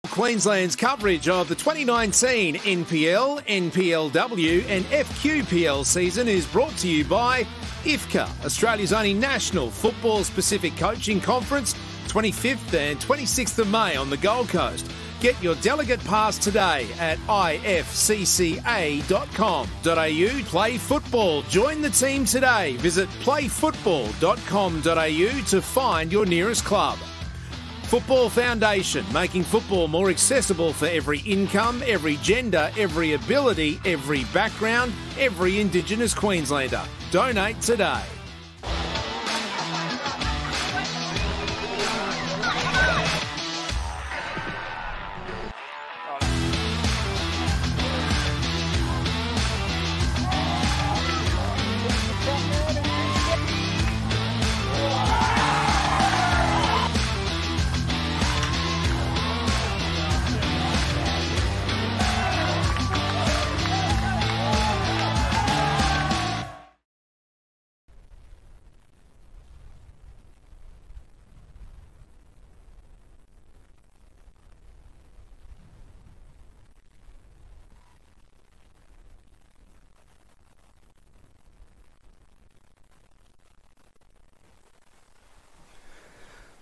Queensland's coverage of the 2019 NPL, NPLW and FQPL season is brought to you by IFCA, Australia's only national football-specific coaching conference, 25th and 26th of May on the Gold Coast. Get your delegate pass today at ifcca.com.au. Play football. Join the team today. Visit playfootball.com.au to find your nearest club. Football Foundation, making football more accessible for every income, every gender, every ability, every background, every Indigenous Queenslander. Donate today.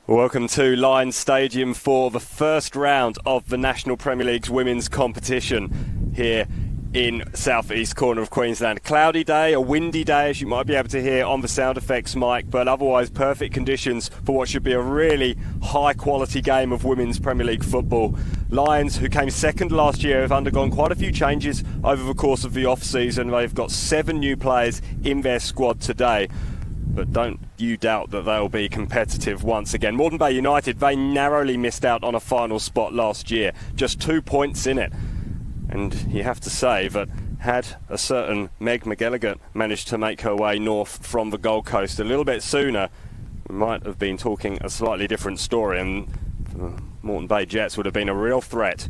Welcome to Lions Stadium for the first round of the National Premier League's women's competition here in southeast corner of Queensland. Cloudy day, a windy day, as you might be able to hear on the sound effects mic, but otherwise perfect conditions for what should be a really high quality game of women's Premier League football. Lions, who came second last year, have undergone quite a few changes over the course of the off-season. They've got 7 new players in their squad today. But don't you doubt that they'll be competitive once again. Moreton Bay United, they narrowly missed out on a final spot last year. Just 2 points in it. And you have to say that had a certain Meg McGilligan managed to make her way north from the Gold Coast a little bit sooner, we might have been talking a slightly different story, and the Moreton Bay Jets would have been a real threat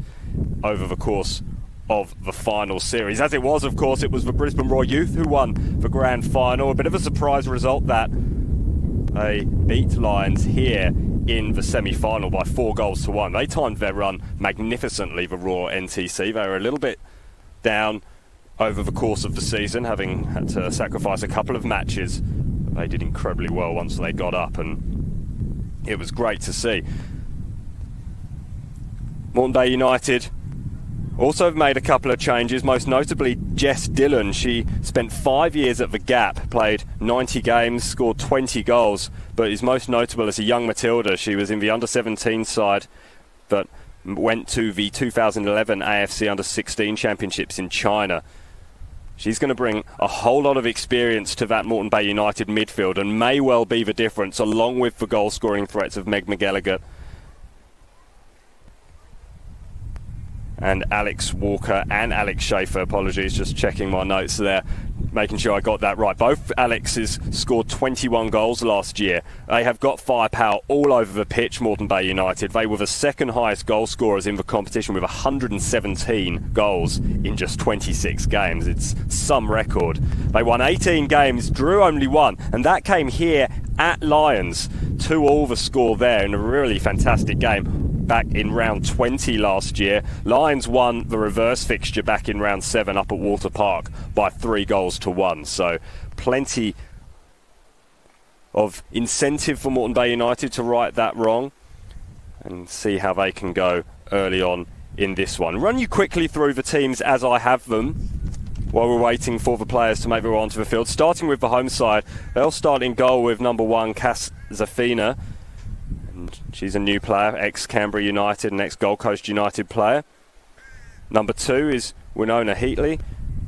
over the course of the final series. As it was, of course, it was the Brisbane Roar Youth who won the grand final. A bit of a surprise result that they beat Lions here in the semi-final by 4-1. They timed their run magnificently, the Roar NTC. They were a little bit down over the course of the season, having had to sacrifice a couple of matches. But they did incredibly well once they got up, and it was great to see. Moreton Bay United also have made a couple of changes, most notably Jess Dillon. She spent 5 years at the Gap, played 90 games, scored 20 goals, but is most notable as a young Matilda. She was in the under-17 side, but went to the 2011 AFC Under-16 Championships in China. She's going to bring a whole lot of experience to that Moreton Bay United midfield and may well be the difference, along with the goal-scoring threats of Meg McGilligan and Alex Walker and Alex Schaefer. Apologies, just checking my notes there, making sure I got that right. Both Alexes scored 21 goals last year. They have got firepower all over the pitch, Moreton Bay United. They were the second highest goal scorers in the competition with 117 goals in just 26 games. It's some record. They won 18 games, drew only 1, and that came here at Lions. 2-2 the score there in a really fantastic game back in round 20 last year. Lions won the reverse fixture back in round 7 up at Water Park by 3-1. So plenty of incentive for Moreton Bay United to right that wrong and see how they can go early on in this one. Run you quickly through the teams as I have them while we're waiting for the players to make their way onto the field. Starting with the home side, they'll start in goal with number 1, Cass Zafina. She's a new player, ex-Canberra United and ex-Gold Coast United player. Number 2 is Winona Heatley.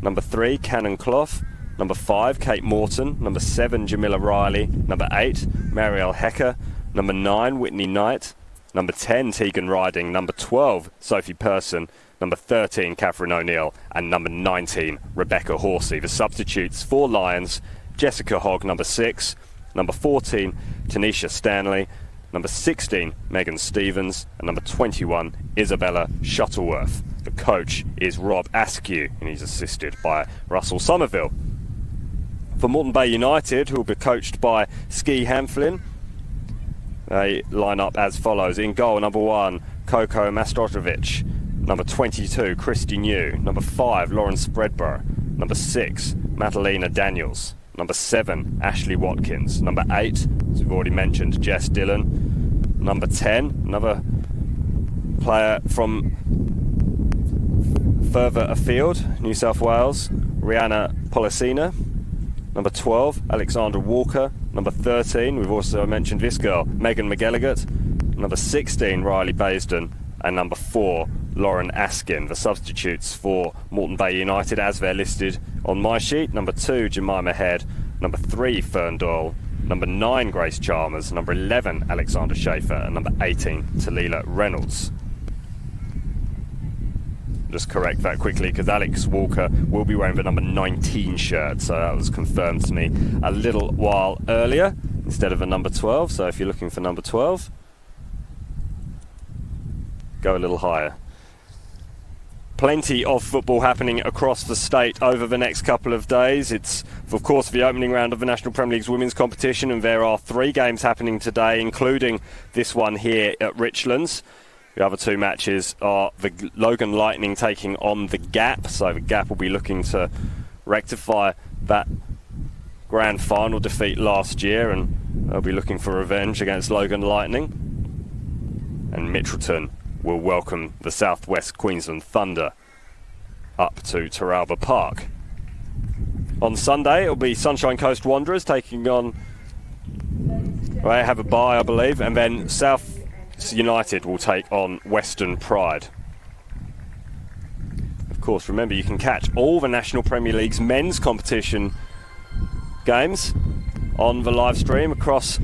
Number 3, Cannon Clough. Number 5, Kate Morton. Number 7, Jamila Riley. Number 8, Marielle Hecker. Number 9, Whitney Knight. Number 10, Tegan Riding. Number 12, Sophie Person. Number 13, Catherine O'Neill. And number 19, Rebecca Horsey. The substitutes for Lions, Jessica Hogg, number 6. Number 14, Tanisha Stanley. Number 16, Megan Stevens, and number 21, Isabella Shuttleworth. The coach is Rob Askew, and he's assisted by Russell Somerville. For Moreton Bay United, who will be coached by Ski Hamflin, they line up as follows. In goal, number 1, Coco Mastrojovic. Number 22, Christy New. Number 5, Lauren Spreadborough. Number 6, Madalena Daniels. Number 7, Ashley Watkins. Number 8, as we've already mentioned, Jess Dillon. Number 10, another player from further afield, New South Wales, Rihanna Policina. Number 12, Alexandra Walker. Number 13, we've also mentioned this girl, Megan McGilligan. Number 16, Riley Baisden. And number 4, Lauren Askin, the substitutes for Moreton Bay United as they're listed on my sheet. Number 2, Jemima Head. Number 3, Fern Doyle. Number 9, Grace Chalmers. Number 11, Alexandra Schaefer. And number 18, Talila Reynolds. Just correct that quickly because Alex Walker will be wearing the number 19 shirt, so that was confirmed to me a little while earlier instead of a number 12. So if you're looking for number 12, go a little higher. Plenty of football happening across the state over the next couple of days. It's, of course, the opening round of the National Premier League's women's competition, and there are 3 games happening today, including this one here at Richlands. The other 2 matches are the Logan Lightning taking on the Gap, so the Gap will be looking to rectify that grand final defeat last year, and they'll be looking for revenge against Logan Lightning. And Middleton will welcome the South West Queensland Thunder up to Taralba Park. On Sunday, it'll be Sunshine Coast Wanderers taking on, well, they have a bye, I believe, and then South United will take on Western Pride. Of course, remember, you can catch all the National Premier League's men's competition games on the live stream across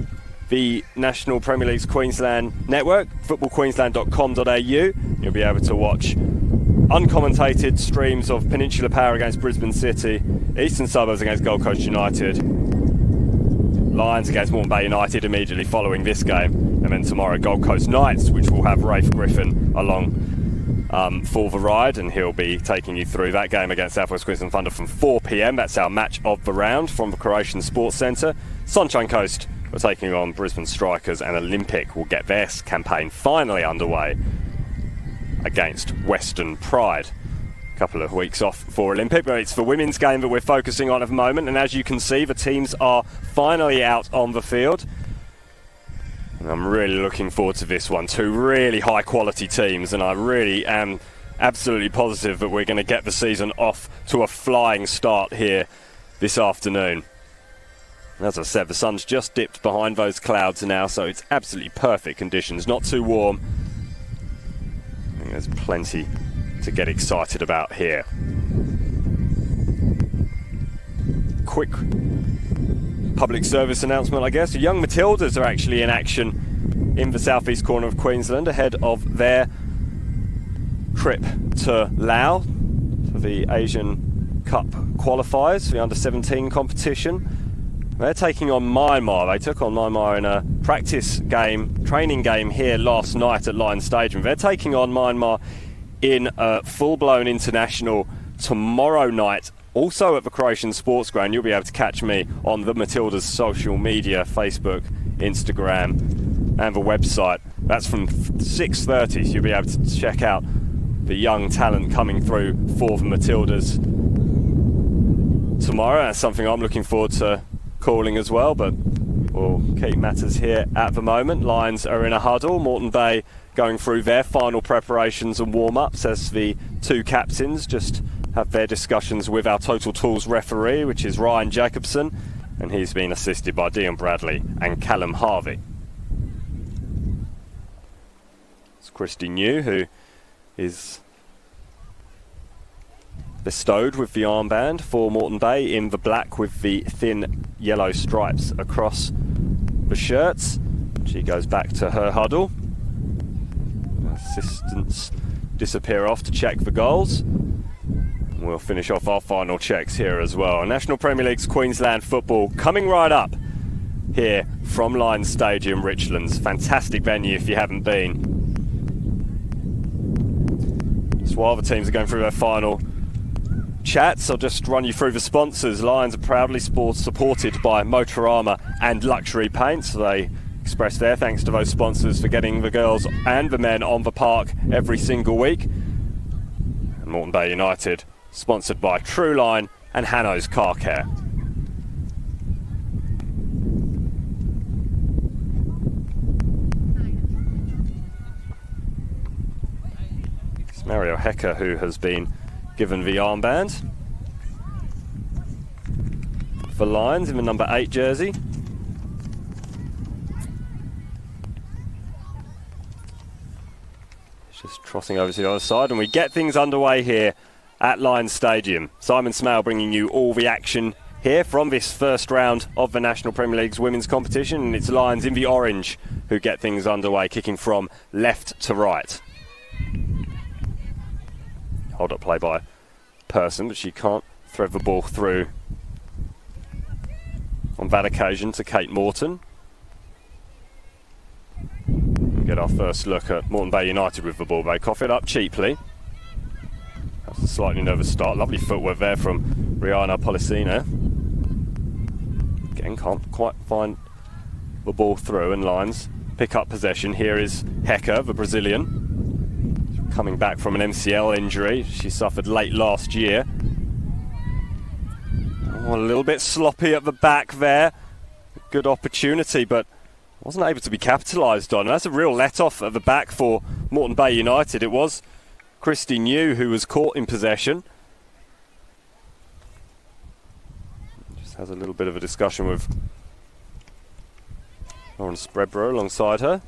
the National Premier League's Queensland network, footballqueensland.com.au. You'll be able to watch uncommentated streams of Peninsula Power against Brisbane City, Eastern Suburbs against Gold Coast United, Lions against Moreton Bay United immediately following this game, and then tomorrow Gold Coast Knights, which will have Rafe Griffin along for the ride, and he'll be taking you through that game against South West Queensland Thunder from 4 p.m. That's our match of the round from the Croatian Sports Centre. Sunshine Coast are taking on Brisbane Strikers, and Olympic will get their campaign finally underway against Western Pride. A couple of weeks off for Olympic, but it's the women's game that we're focusing on at the moment, and as you can see, the teams are finally out on the field. And I'm really looking forward to this one. 2 really high quality teams, and I really am absolutely positive that we're going to get the season off to a flying start here this afternoon. As I said, the sun's just dipped behind those clouds now, so it's absolutely perfect conditions. Not too warm. I think there's plenty to get excited about here. Quick public service announcement, I guess. The Young Matildas are actually in action in the southeast corner of Queensland ahead of their trip to Laos for the Asian Cup qualifiers, the under-17 competition. They're taking on Myanmar. They took on Myanmar in a practice game, training game here last night at Lions Stadium. They're taking on Myanmar in a full-blown international tomorrow night, also at the Croatian Sports Ground. You'll be able to catch me on the Matildas social media, Facebook, Instagram, and the website. That's from 6:30, so you'll be able to check out the young talent coming through for the Matildas tomorrow. That's something I'm looking forward to calling as well, but we'll keep matters here at the moment. Lions are in a huddle. Moreton Bay going through their final preparations and warm-ups as the 2 captains just have their discussions with our Total Tools referee, which is Ryan Jacobson, and he's been assisted by Dion Bradley and Callum Harvey. It's Christy New, who is bestowed with the armband for Moreton Bay in the black with the thin yellow stripes across the shirts. She goes back to her huddle. Assistants disappear off to check the goals. We'll finish off our final checks here as well. National Premier League's Queensland football coming right up here from Lions Stadium, Richlands. Fantastic venue if you haven't been. Just while the teams are going through their final chats, I'll just run you through the sponsors. Lions are proudly supported by Motorama and Luxury Paints. They express there, thanks to those sponsors for getting the girls and the men on the park every single week. And Moreton Bay United, sponsored by Trueline and Hanno's Car Care. It's Mario Hecker who has been given the armband for Lions in the number 8 jersey. Just trotting over to the other side, and we get things underway here at Lions Stadium. Simon Smale bringing you all the action here from this first round of the National Premier League's women's competition, and it's Lions in the orange who get things underway, kicking from left to right. Hold up play by Person, but she can't thread the ball through on that occasion to Kate Morton. We get our first look at Moreton Bay United with the ball. They cough it up cheaply. That's a slightly nervous start. Lovely footwork there from Rihanna Policina. Again, can't quite find the ball through, and Lions pick up possession. Here is Hecker, the Brazilian, coming back from an MCL injury she suffered late last year. Oh, a little bit sloppy at the back there. Good opportunity, but wasn't able to be capitalised on. And that's a real let-off at the back for Moreton Bay United. It was Christy New who was caught in possession. Just has a little bit of a discussion with Lauren Spreadborough alongside her.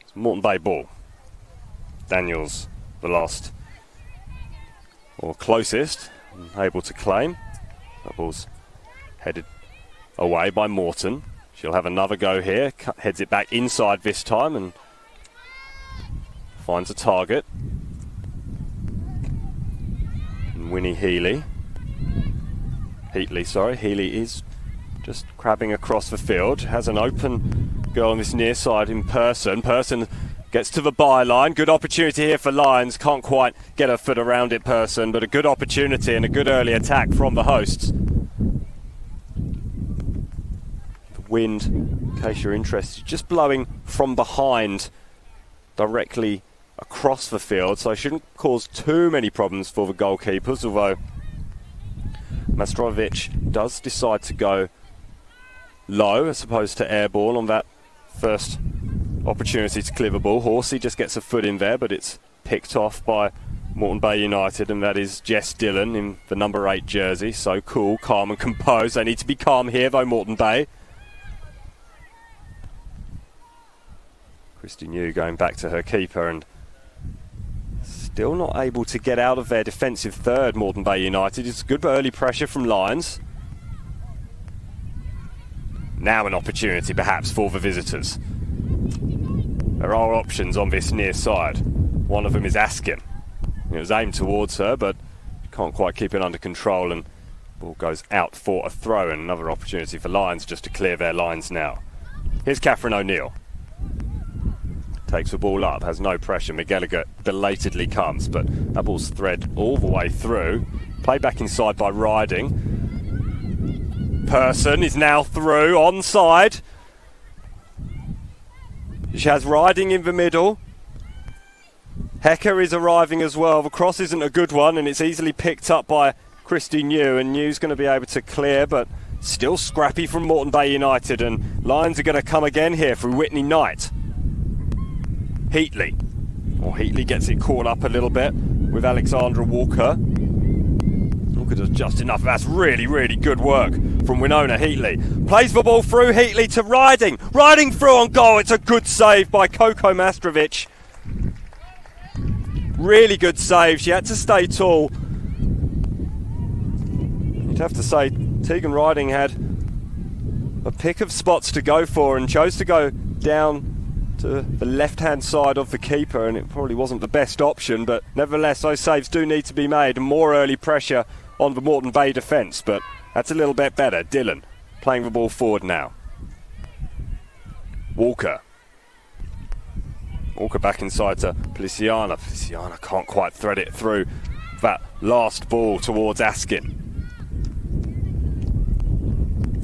It's Moreton Bay ball. Daniels, the last or closest, able to claim. That ball's headed away by Morton. She'll have another go here, heads it back inside this time and finds a target. And Winnie Heatley, sorry, Heatley is just crabbing across the field, has an open girl on this near side in Person. Person gets to the byline. Good opportunity here for Lions. Can't quite get her foot around it, Person, but a good opportunity and a good early attack from the hosts. The wind, in case you're interested, just blowing from behind directly across the field, so it shouldn't cause too many problems for the goalkeepers, although Mastrovic does decide to go low as opposed to air ball on that first opportunity to clear the ball. Horsey just gets a foot in there, but it's picked off by Moreton Bay United, and that is Jess Dillon in the number 8 jersey. So cool, calm and composed. They need to be calm here though, Moreton Bay. Christy New going back to her keeper and still not able to get out of their defensive third, Moreton Bay United. It's good early pressure from Lions. Now an opportunity perhaps for the visitors. There are options on this near side. One of them is Askin. It was aimed towards her, but can't quite keep it under control, and ball goes out for a throw, and another opportunity for Lions just to clear their lines now. Here's Catherine O'Neill. Takes the ball up, has no pressure. McGallagher belatedly comes, but that ball's thread all the way through. Played back inside by Riding. Person is now through, onside. She has Riding in the middle. Hecker is arriving as well. The cross isn't a good one, and it's easily picked up by Christy New, and New's going to be able to clear, but still scrappy from Moreton Bay United, and Lions are going to come again here through Whitney Knight. Heatley. Heatley gets it caught up a little bit with Alexandra Walker. Walker does just enough. That's really, really good work from Winona Heatley. Plays the ball through Heatley to Riding. Riding through on goal. It's a good save by Coco Mastrovic. Really good save. She had to stay tall. You'd have to say Tegan Riding had a pick of spots to go for and chose to go down to the left-hand side of the keeper, and it probably wasn't the best option, but nevertheless those saves do need to be made, and more early pressure on the Moreton Bay defence, but that's a little bit better. Dillon playing the ball forward now. Walker back inside to Feliciana. Feliciana can't quite thread it through that last ball towards Askin.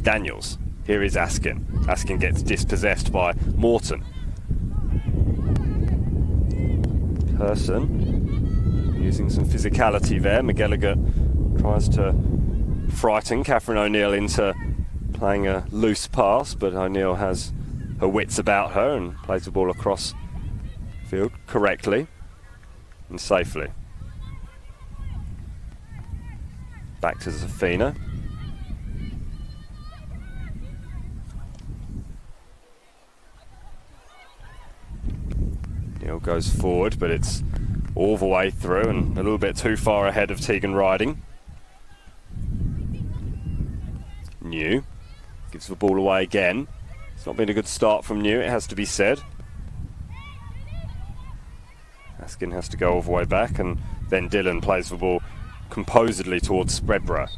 Daniels. Here is Askin. Askin gets dispossessed by Moreton. Person using some physicality there. McGilligan tries to frighten Catherine O'Neill into playing a loose pass, but O'Neill has her wits about her and plays the ball across field correctly and safely. Back to Zafina. Neil goes forward, but it's all the way through and a little bit too far ahead of Tegan Riding. New gives the ball away again. It's not been a good start from New, it has to be said. Askin has to go all the way back, and then Dillon plays the ball composedly towards Spreadborough.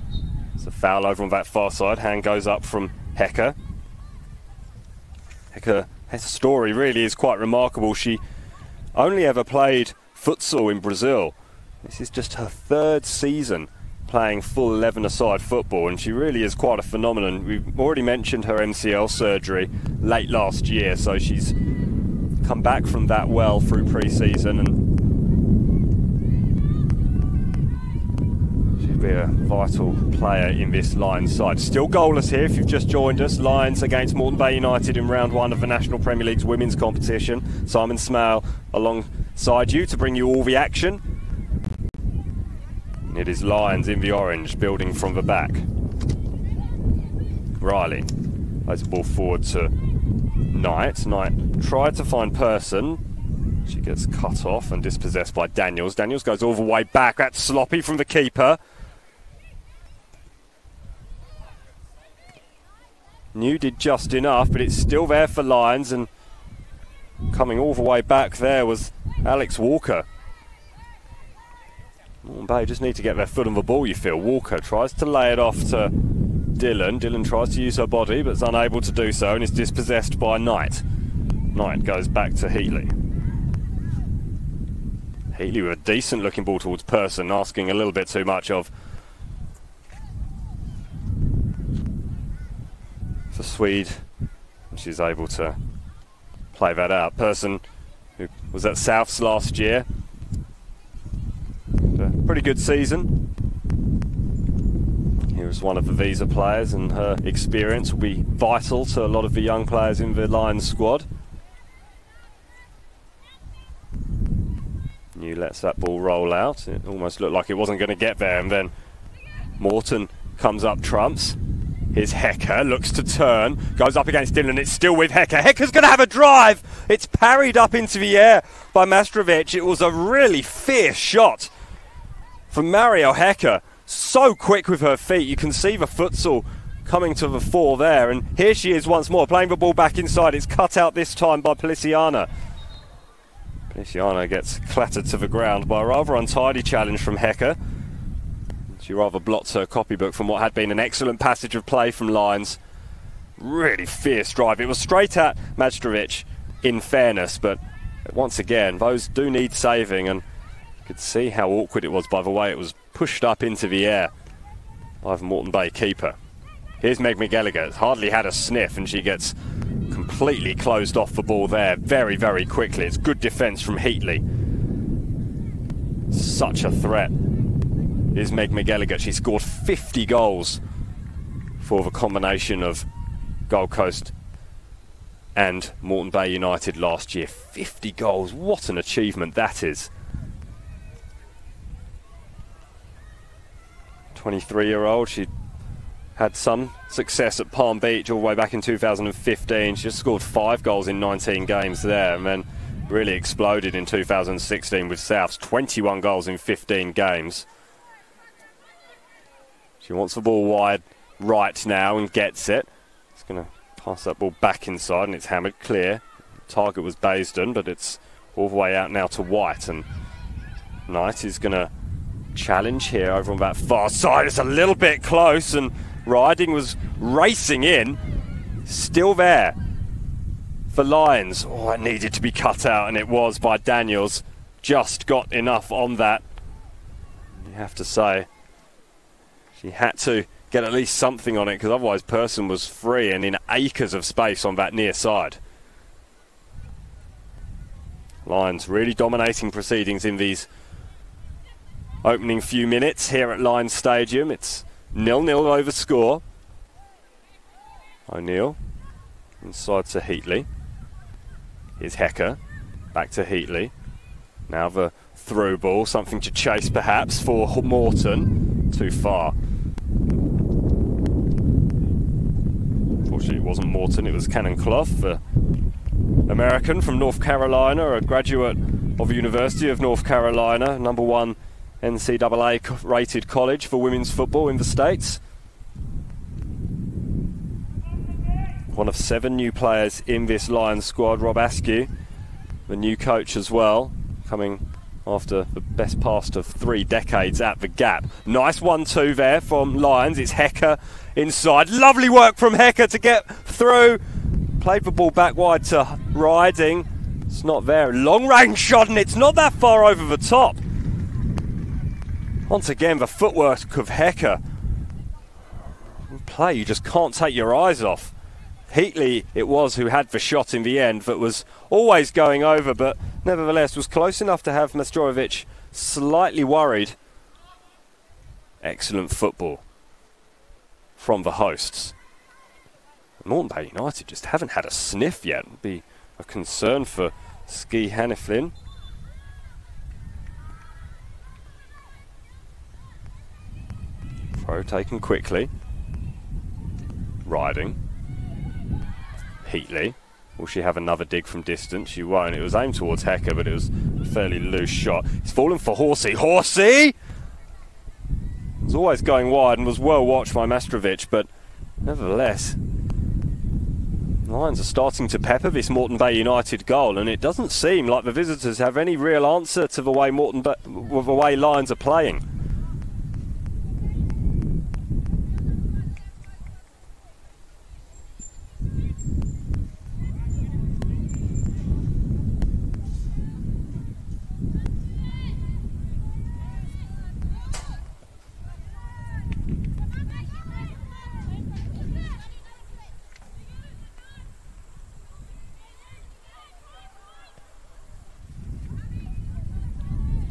It's a foul over on that far side. Hand goes up from Hecker. Hecker, her story really is quite remarkable. She only ever played futsal in Brazil. This is just her third season playing full 11-a-side football, and she really is quite a phenomenon. We've already mentioned her MCL surgery late last year, so she's come back from that well through pre-season, and she'll be a vital player in this Lions side. Still goalless here if you've just joined us. Lions against Moreton Bay United in round 1 of the National Premier League's women's competition. Simon Smale alongside you to bring you all the action. It is Lions in the orange, building from the back. Riley plays the ball forward to Knight. Knight tried to find Person. She gets cut off and dispossessed by Daniels. Daniels goes all the way back. That's sloppy from the keeper. New did just enough, but it's still there for Lions, and coming all the way back there was Alex Walker. Moreton Bay just need to get their foot on the ball, you feel. Walker tries to lay it off to Dillon. Dillon tries to use her body, but is unable to do so and is dispossessed by Knight. Knight goes back to Heatley. Heatley with a decent looking ball towards Person, asking a little bit too much of the Swede. She's able to play that out. Person, who was at Souths last year, a pretty good season. Here's one of the visa players, and her experience will be vital to a lot of the young players in the Lions squad. New lets that ball roll out. It almost looked like it wasn't going to get there, and then Moreton comes up trumps. Here's Hecker, looks to turn, goes up against Dillon. It's still with Hecker. Hecker's going to have a drive. It's parried up into the air by Mastrovic. It was a really fierce shot from Marielle Hecker. So quick with her feet. You can see the futsal coming to the fore there. And here she is once more, playing the ball back inside. It's cut out this time by Policiana. Policiana gets clattered to the ground by a rather untidy challenge from Hecker. She rather blots her copybook from what had been an excellent passage of play from Lions. Really fierce drive. It was straight at Majstrovic, in fairness, but once again, those do need saving, and you could see how awkward it was by the way it was pushed up into the air by the Moreton Bay keeper. Here's Meg McGallagher. It's hardly had a sniff, and she gets completely closed off the ball there very, very quickly. It's good defence from Heatley. Such a threat is Meg McGallagher. She scored 50 goals for the combination of Gold Coast and Moreton Bay United last year. 50 goals, what an achievement that is. 23-year-old, she had some success at Palm Beach all the way back in 2015. She just scored 5 goals in 19 games there, and then really exploded in 2016 with Souths. 21 goals in 15 games. She wants the ball wide right now and gets it. It's going to pass that ball back inside, and it's hammered clear. Target was Baisden, but it's all the way out now to White, and Knight is going to challenge here over on that far side. It's a little bit close, and Riding was racing in. Still there for Lions. Oh, it needed to be cut out, and it was by Daniels. Just got enough on that, you have to say. She had to get at least something on it, because otherwise Person was free and in acres of space on that near side. Lions really dominating proceedings in these opening few minutes here at Lions Stadium. It's 0-0 over score. O'Neill inside to Heatley. Here's Hecker. Back to Heatley. Now the through ball. Something to chase perhaps for Moreton. Too far. Unfortunately it wasn't Moreton, it was Cannon Clough, the American from North Carolina, a graduate of the University of North Carolina, #1 NCAA rated college for women's football in the States. One of 7 new players in this Lions squad. Rob Askew, the new coach as well, coming after the best part of 3 decades at the Gap. Nice 1-2 there from Lions. It's Hecker inside. Lovely work from Hecker to get through. Played the ball back wide to Riding. It's not there. Long range shot, and it's not that far over the top. Once again, the footwork of Hecker. Play you just can't take your eyes off. Heatley it was who had the shot in the end that was always going over, but nevertheless was close enough to have Mastorovic slightly worried. Excellent football from the hosts. Moreton Bay United just haven't had a sniff yet. It'd be a concern for Ski Hanniflin. Throw taken quickly. Riding. Heatley. Will she have another dig from distance? She won't. It was aimed towards Hecker, but it was a fairly loose shot. It's fallen for Horsey. Horsey! It was always going wide and was well watched by Mastorovic, but nevertheless, Lions are starting to pepper this Moreton Bay United goal, and it doesn't seem like the visitors have any real answer to the way the way Lions are playing.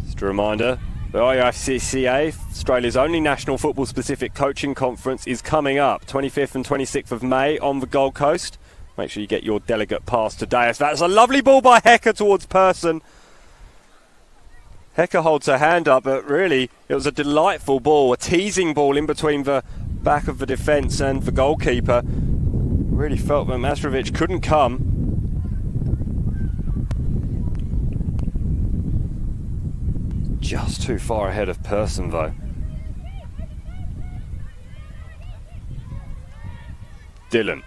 Just a reminder, the IICCA, Australia's only national football-specific coaching conference, is coming up 25th and 26th of May on the Gold Coast. Make sure you get your delegate pass today. That's a lovely ball by Hecker towards Person. Hecker holds her hand up, but really it was a delightful ball, a teasing ball in between the back of the defence and the goalkeeper. Really felt that Mastorovic couldn't come. Just too far ahead of Person though. Dillon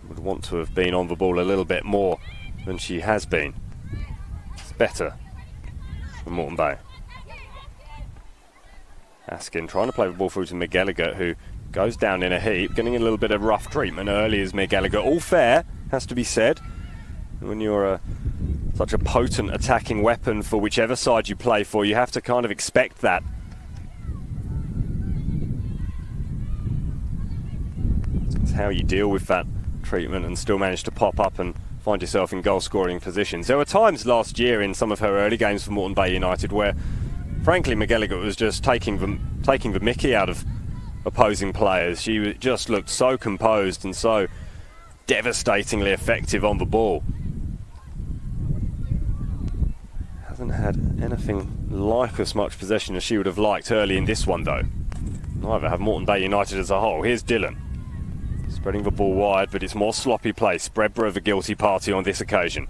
would want to have been on the ball a little bit more than she has been. It's better for Moreton Bay. Askin trying to play the ball through to McGallagher, who goes down in a heap, getting a little bit of rough treatment early as McGallagher. All fair, has to be said. When you're such a potent attacking weapon for whichever side you play for, you have to kind of expect that. It's how you deal with that treatment and still manage to pop up and find yourself in goal-scoring positions. There were times last year in some of her early games for Moreton Bay United where, frankly, McGallagher was just taking the mickey out of opposing players. She just looked so composed and so devastatingly effective on the ball. Hasn't had anything like as much possession as she would have liked early in this one though. Neither have Moreton Bay United as a whole. Here's Dillon. Spreading the ball wide, but it's more sloppy play. Spreadborough the guilty party on this occasion.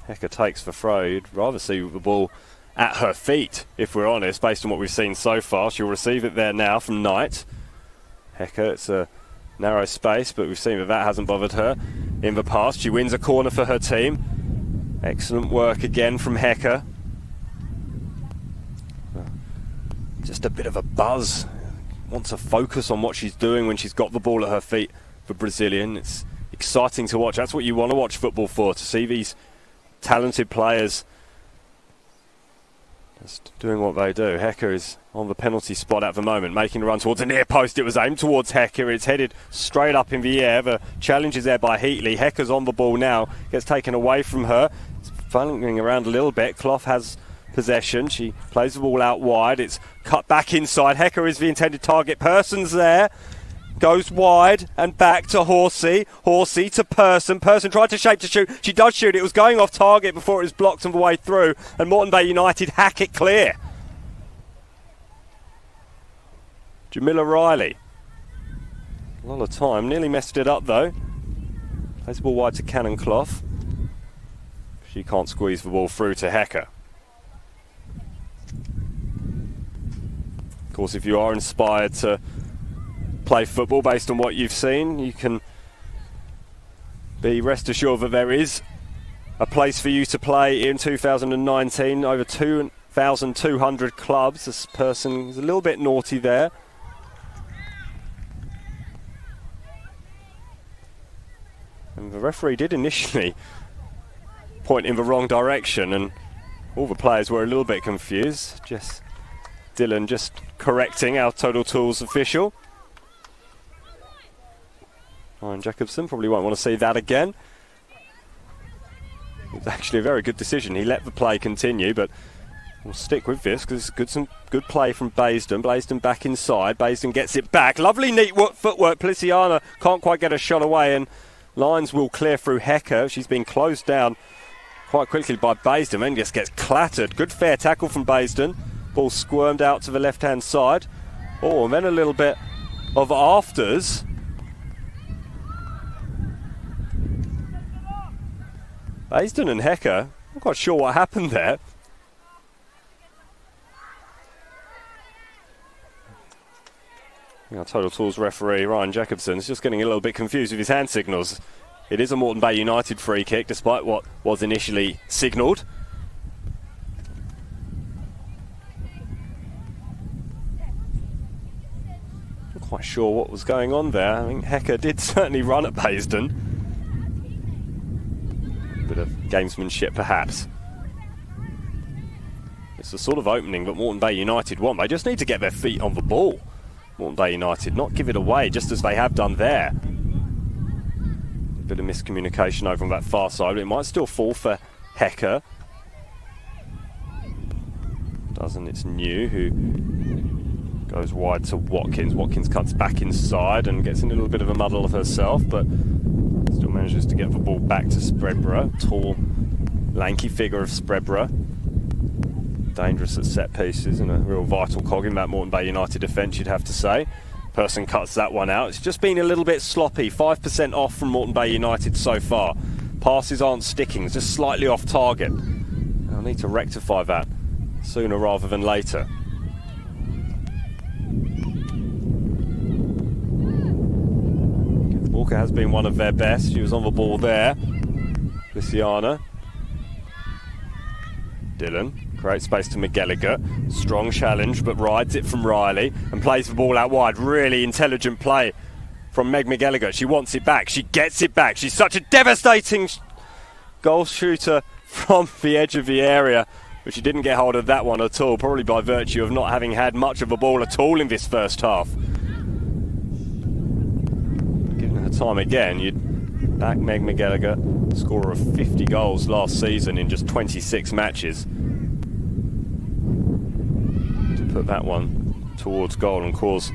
Hecker takes the throw. You'd rather see the ball at her feet, if we're honest, based on what we've seen so far. She'll receive it there now from Knight. Hecker, it's a narrow space, but we've seen that hasn't bothered her in the past. She wins a corner for her team. Excellent work again from Hecker. Just a bit of a buzz. Wants to focus on what she's doing when she's got the ball at her feet for Brazilian. It's exciting to watch. That's what you want to watch football for, to see these talented players Just doing what they do. Hecker is on the penalty spot at the moment, making a run towards the near post. It was aimed towards Hecker. It's headed straight up in the air. The challenge is there by Heatley. Hecker's on the ball now. Gets taken away from her. It's fumbling around a little bit. Clough has possession. She plays the ball out wide. It's cut back inside. Hecker is the intended target. Person's there. Goes wide and back to Horsey. Horsey to Person. Person tried to shape to shoot. She does shoot. It was going off target before it was blocked on the way through. And Moreton Bay United hack it clear. Jamila Riley. A lot of time. Nearly messed it up though. Plays the ball wide to Cannon Clough. She can't squeeze the ball through to Hecker. Of course, if you are inspired to play football based on what you've seen, you can be rest assured that there is a place for you to play in 2019. Over 2,200 clubs. This person is a little bit naughty there. And the referee did initially point in the wrong direction, and all the players were a little bit confused. Dylan just correcting our Total Tools official. Ryan Jacobson probably won't want to see that again. It was actually a very good decision. He let the play continue, but we'll stick with this because it's some good play from Baisden. Baisden back inside. Baisden gets it back. Lovely neat footwork. Plisiana can't quite get a shot away, and lines will clear through Hecker. She's been closed down quite quickly by Baisden and just gets clattered. Good fair tackle from Baisden. Ball squirmed out to the left-hand side. Oh, and then a little bit of afters. Baisden and Hecker, I'm not quite sure what happened there. Our Total Tools referee, Ryan Jacobson, is just getting a little bit confused with his hand signals. It is a Moreton Bay United free kick, despite what was initially signalled. Not quite sure what was going on there. I think Hecker did certainly run at Baisden. Bit of gamesmanship perhaps. It's the sort of opening that Moreton Bay United want. They just need to get their feet on the ball. Moreton Bay United, not give it away just as they have done there. Bit of miscommunication over on that far side, but it might still fall for Hecker. Doesn't, it's New who goes wide to Watkins. Watkins cuts back inside and gets in a little bit of a muddle of herself, but still manages to get the ball back to Spreadborough. Tall, lanky figure of Spreadborough. Dangerous at set pieces and a real vital cog in that Moreton Bay United defence, you'd have to say. Person cuts that one out. It's just been a little bit sloppy. 5% off from Moreton Bay United so far. Passes aren't sticking, it's just slightly off target. I'll need to rectify that sooner rather than later. Walker has been one of their best. She was on the ball there. Luciana. Dylan. Great space to McGallagher. Strong challenge, but rides it from Riley and plays the ball out wide. Really intelligent play from Meg McGallagher. She wants it back. She gets it back. She's such a devastating goal shooter from the edge of the area, but she didn't get hold of that one at all, probably by virtue of not having had much of a ball at all in this first half. Given her time again, you'd back Meg McGallagher, scorer of 50 goals last season in just 26 matches. Put that one towards goal and cause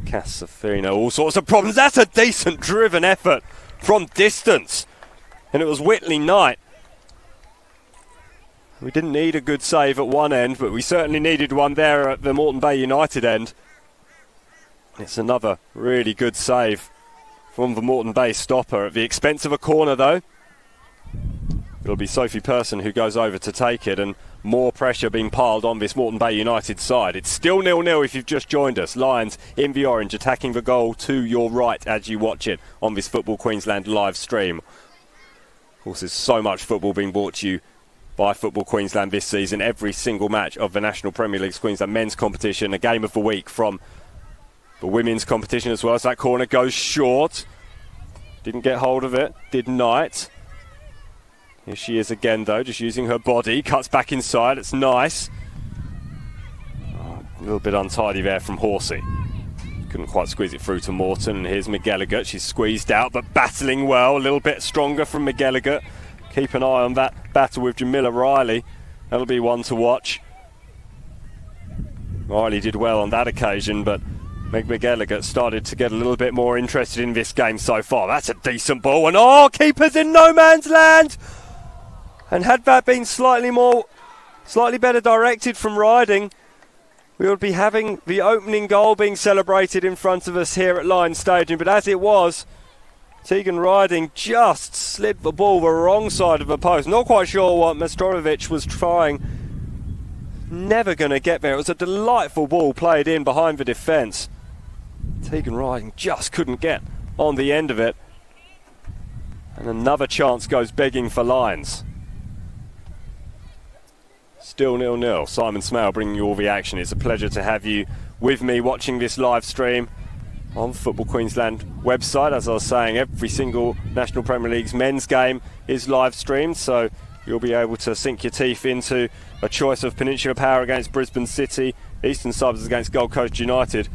Casafino all sorts of problems. That's a decent driven effort from distance, and it was Whitley Knight. We didn't need a good save at one end, but we certainly needed one there at the Moreton Bay United end. It's another really good save from the Moreton Bay stopper at the expense of a corner though. It'll be Sophie Person who goes over to take it, and more pressure being piled on this Moreton Bay United side. It's still 0-0 if you've just joined us. Lions in the orange attacking the goal to your right as you watch it on this Football Queensland live stream. Of course, there's so much football being brought to you by Football Queensland this season. Every single match of the National Premier League's Queensland men's competition, a game of the week from the women's competition as well. So that corner goes short. Didn't get hold of it, did Knight. Here she is again though, just using her body, cuts back inside, it's nice. A little bit untidy there from Horsey. Couldn't quite squeeze it through to Morton. And here's McGilligan. She's squeezed out, but battling well. A little bit stronger from McGilligan. Keep an eye on that battle with Jamila Riley. That'll be one to watch. Riley did well on that occasion, but Meg McGilligan started to get a little bit more interested in this game so far. That's a decent ball, and oh, keeper's in no man's land. And had that been slightly better directed from Riding, we would be having the opening goal being celebrated in front of us here at Lions Stadium. But as it was, Tegan Riding just slid the ball the wrong side of the post. Not quite sure what Mastorovic was trying. Never going to get there. It was a delightful ball played in behind the defence. Tegan Riding just couldn't get on the end of it. And another chance goes begging for Lions. Still 0-0. Simon Smale bringing you all the action. It's a pleasure to have you with me watching this live stream on the Football Queensland website. As I was saying, every single National Premier League's men's game is live streamed, so you'll be able to sink your teeth into a choice of Peninsula Power against Brisbane City, Eastern Suburbs against Gold Coast United,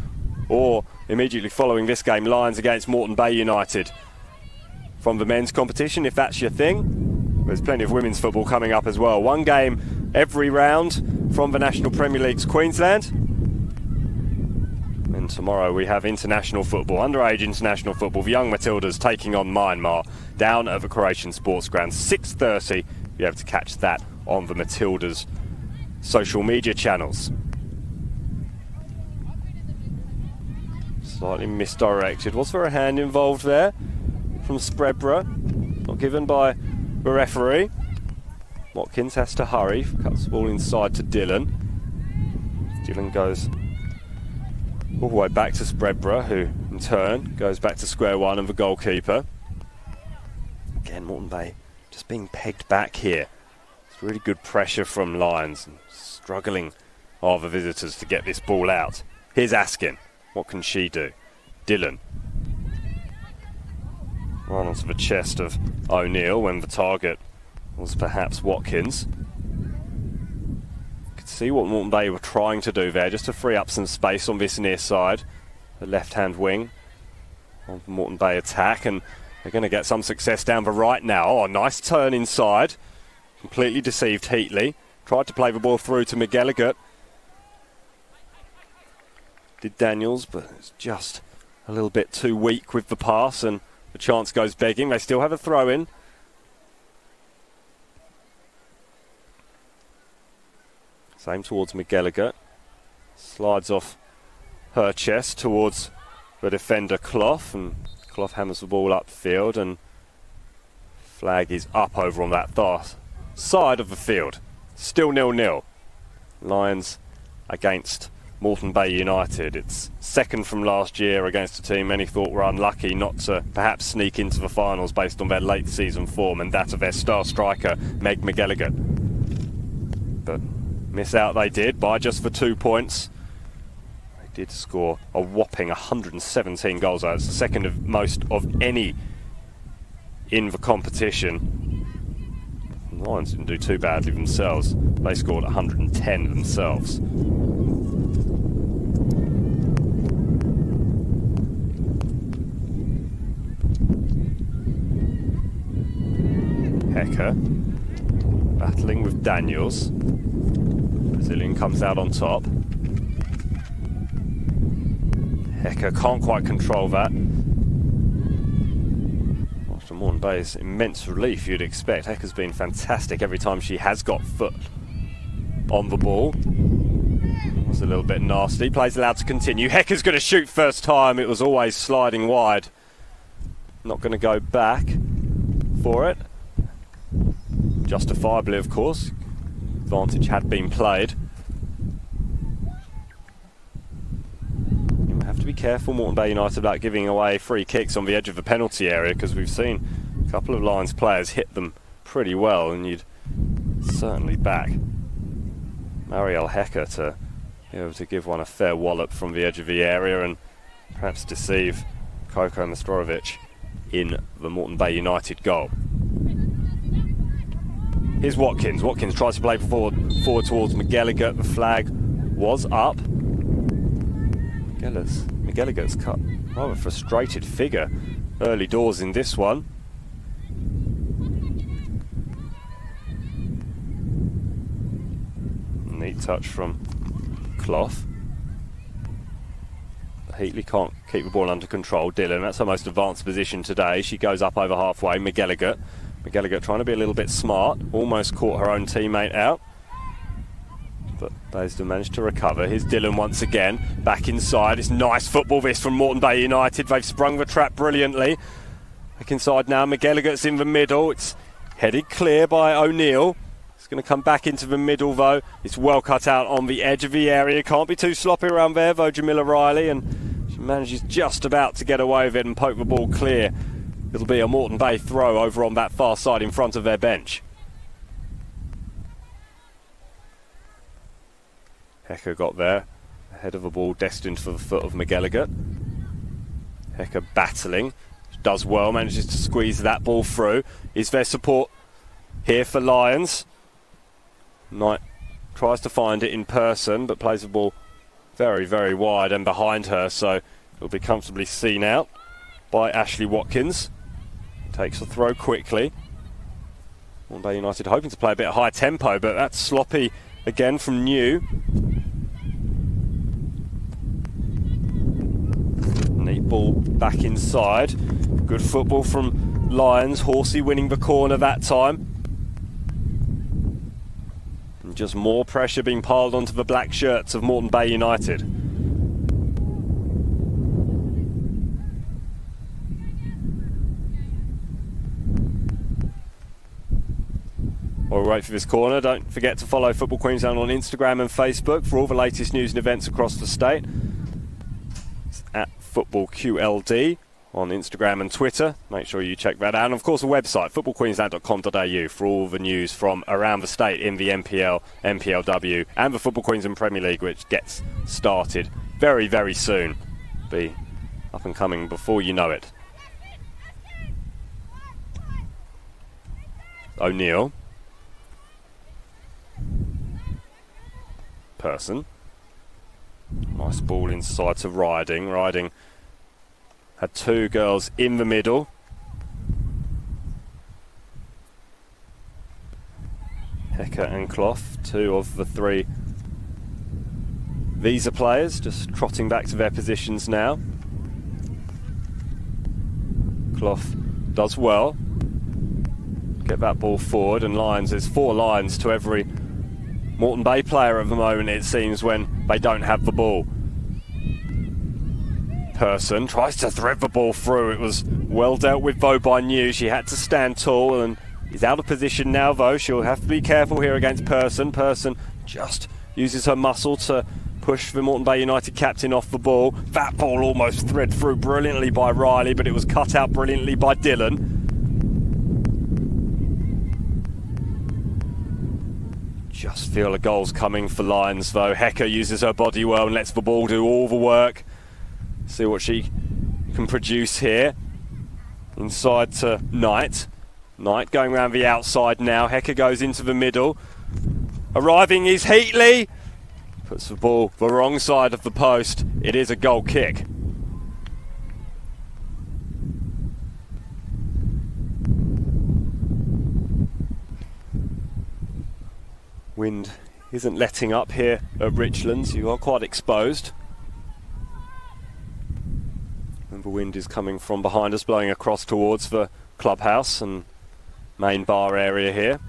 or immediately following this game, Lions against Moreton Bay United. From the men's competition, if that's your thing, there's plenty of women's football coming up as well. One game every round from the National Premier League's Queensland. And tomorrow we have international football, underage international football. The Young Matildas taking on Myanmar down at the Croatian Sports Ground. 6:30. You'll be able to catch that on the Matildas social media channels. Slightly misdirected. Was there a hand involved there from Spreadborough? Not given by the referee. Watkins has to hurry. Cuts the ball inside to Dylan. Dylan goes all the way back to Spreadborough, who in turn goes back to square one and the goalkeeper. Again, Moreton Bay just being pegged back here. It's really good pressure from Lions, and struggling are the visitors to get this ball out. Here's Askin. What can she do? Dylan. Right onto the chest of O'Neill when the target was perhaps Watkins. You could see what Moreton Bay were trying to do there, just to free up some space on this near side, the left-hand wing of the Moreton Bay attack, and they're going to get some success down the right now. Oh, nice turn inside. Completely deceived Heatley. Tried to play the ball through to McGilligan. Did Daniels, but it's just a little bit too weak with the pass, and the chance goes begging. They still have a throw-in. Same towards McGilligan. Slides off her chest towards the defender Clough, and Clough hammers the ball upfield, and flag is up over on that far side of the field. Still 0-0. Lions against Moreton Bay United. It's second from last year against a team many thought were unlucky not to perhaps sneak into the finals based on their late season form and that of their star striker Meg McGilligan. But miss out they did by just the 2 points. They did score a whopping 117 goals. That's the second of most of any in the competition. The Lions didn't do too badly themselves. They scored 110 themselves. Hecker battling with Daniels. Brazilian comes out on top. Hecker can't quite control that. After Moreton Bay's immense relief, you'd expect. Hecker's been fantastic every time she has got foot on the ball. It was a little bit nasty. Play's allowed to continue. Hecker's going to shoot first time. It was always sliding wide. Not going to go back for it. Justifiably, of course. Advantage had been played. You have to be careful, Moreton Bay United, about giving away free kicks on the edge of the penalty area, because we've seen a couple of Lions players hit them pretty well, and you'd certainly back Marielle Hecker to be able to give one a fair wallop from the edge of the area and perhaps deceive Koko Mastorovic in the Moreton Bay United goal. Here's Watkins. Watkins tries to play forward towards McGilligan. The flag was up. McGilligan's cut rather frustrated figure early doors in this one. Neat touch from Clough. Heatley can't keep the ball under control. Dillon, that's her most advanced position today. She goes up over halfway. McGilligan trying to be a little bit smart. Almost caught her own teammate out. But Baysden managed to recover. Here's Dillon once again. Back inside. It's nice football this from Moreton Bay United. They've sprung the trap brilliantly. Back inside now. McGilligan's in the middle. It's headed clear by O'Neill. It's going to come back into the middle though. It's well cut out on the edge of the area. Can't be too sloppy around there though, Jamila Riley. And she manages just about to get away with it and poke the ball clear. It'll be a Moreton Bay throw over on that far side in front of their bench. Hecker got there, ahead of a ball destined for the foot of McGilligan. Hecker battling, does well, manages to squeeze that ball through. Is there support here for Lions? Knight tries to find it in person, but plays the ball very, very wide and behind her, so it'll be comfortably seen out by Ashley Watkins. Takes the throw quickly. Moreton Bay United hoping to play a bit of high tempo, but that's sloppy again from New. Neat ball back inside. Good football from Lions. Horsey winning the corner that time. And just more pressure being piled onto the black shirts of Moreton Bay United. While we wait for this corner, don't forget to follow Football Queensland on Instagram and Facebook for all the latest news and events across the state. It's at FootballQLD on Instagram and Twitter. Make sure you check that out. And of course, the website, footballqueensland.com.au, for all the news from around the state in the NPL, NPLW, and the Football Queensland Premier League, which gets started very, very soon. Be up and coming before you know it. O'Neill. Person. Nice ball inside to Riding. Riding had two girls in the middle. Hecker and Clough, two of the three Visa players, just trotting back to their positions now. Clough does well. Get that ball forward, and Lions, there's 4 lines to every Moreton Bay player at the moment, it seems, when they don't have the ball. Person tries to thread the ball through. It was well dealt with though by New. She had to stand tall and is out of position now though. She'll have to be careful here against Person. Person just uses her muscle to push the Moreton Bay United captain off the ball. That ball almost thread through brilliantly by Riley, but it was cut out brilliantly by Dillon. Just feel the goals coming for Lions though. Hecker uses her body well and lets the ball do all the work. See what she can produce here. Inside to Knight. Knight going around the outside now. Hecker goes into the middle. Arriving is Heatley. Puts the ball the wrong side of the post. It is a goal kick. Wind isn't letting up here at Richlands. You are quite exposed. And the wind is coming from behind us, blowing across towards the clubhouse and main bar area here.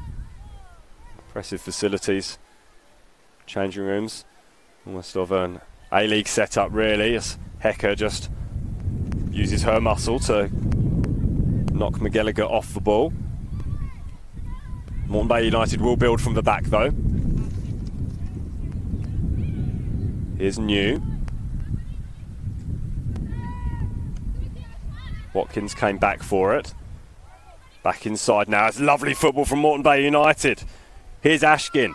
Impressive facilities. Changing rooms. Almost of an A-League setup really, as Hecker just uses her muscle to knock McGilligan off the ball. Moreton Bay United will build from the back though. Here's New. Watkins came back for it. Back inside now. It's lovely football from Moreton Bay United. Here's Ashkin.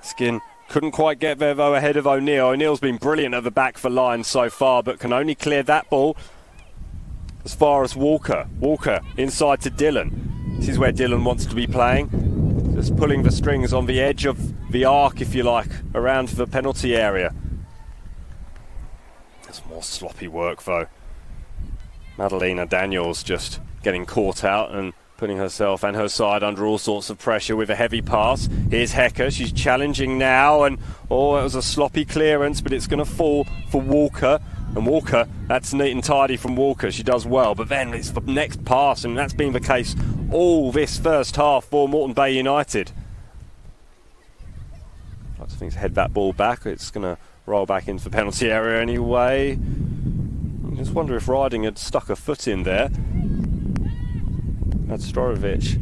Ashkin couldn't quite get there though ahead of O'Neill. O'Neill's been brilliant at the back for Lions so far, but can only clear that ball as far as Walker. Walker inside to Dillon. This is where Dillon wants to be playing. Just pulling the strings on the edge of the arc, if you like, around the penalty area. There's more sloppy work though. Madalena Daniels just getting caught out and putting herself and her side under all sorts of pressure with a heavy pass. Here's Hecker, she's challenging now, and oh, it was a sloppy clearance, but it's going to fall for Walker. And Walker, that's neat and tidy from Walker, she does well, but then it's the next pass, and that's been the case all this first half for Moreton Bay United. I just think to head that ball back, it's going to roll back into the penalty area anyway. I just wonder if Riding had stuck a foot in there. Storovic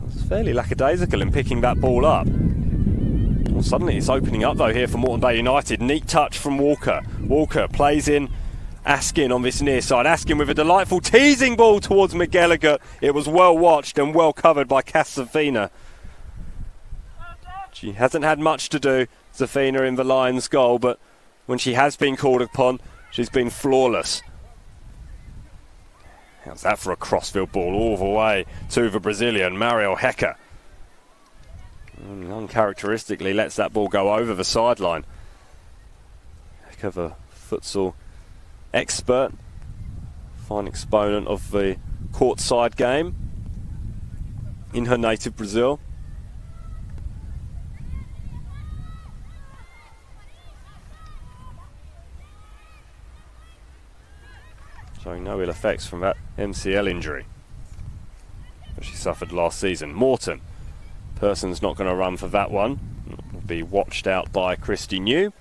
was fairly lackadaisical in picking that ball up. Well, suddenly it's opening up though here for Moreton Bay United. Neat touch from Walker. Walker plays in Askin on this near side. Askin with a delightful teasing ball towards McGilligan. It was well watched and well covered by Cassavina. She hasn't had much to do, Zafina, in the Lions' goal, but when she has been called upon, she's been flawless. How's that for a crossfield ball all the way to the Brazilian, Mariel Hecker. Uncharacteristically lets that ball go over the sideline. Hecker, the futsal expert, fine exponent of the courtside game in her native Brazil. Showing no ill effects from that MCL injury that she suffered last season. Morton. Person's not going to run for that one. Will be watched out by Christy New.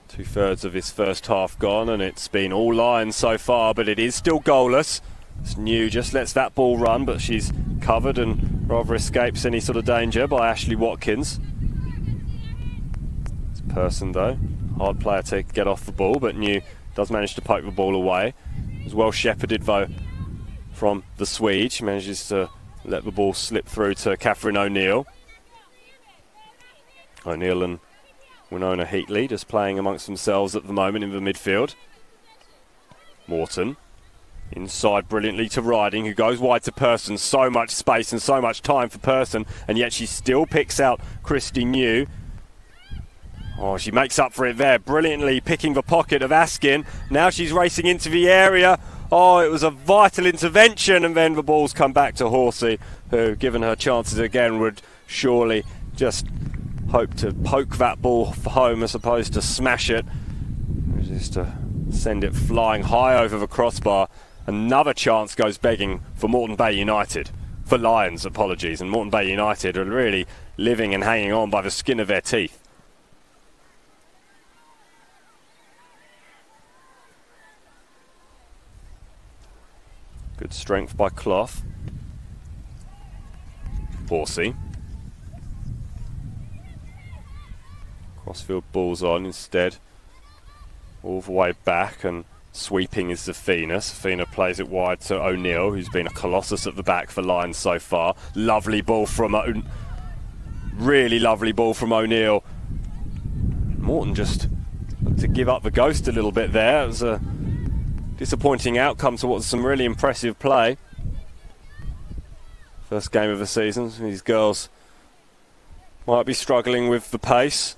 Two-thirds of this first half gone, and it's been all Lions so far, but it is still goalless. It's New just lets that ball run, but she's covered and rather escapes any sort of danger by Ashley Watkins. It's Person though, hard player to get off the ball, but New does manage to poke the ball away. It was well shepherded though from the Swede. She manages to let the ball slip through to Catherine O'Neill. O'Neill and Winona Heatley just playing amongst themselves at the moment in the midfield. Morton inside brilliantly to Riding, who goes wide to Person. So much space and so much time for Person, and yet she still picks out Christy New. Oh, she makes up for it there, brilliantly picking the pocket of Askin. Now she's racing into the area. Oh, it was a vital intervention, and then the ball's come back to Horsey, who, given her chances again, would surely just hope to poke that ball home as opposed to smash it. Just to send it flying high over the crossbar. Another chance goes begging for Moreton Bay United. For Lions, apologies. And Moreton Bay United are really living and hanging on by the skin of their teeth. Good strength by Clough. Horsey. Crossfield ball's on instead. All the way back, and sweeping is Zafina. Zafina plays it wide to O'Neill, who's been a colossus at the back for Lions so far. Lovely ball from really lovely ball from O'Neill. Morton just to give up the ghost a little bit there. It was a disappointing outcome to what was some really impressive play. First game of the season. These girls might be struggling with the pace.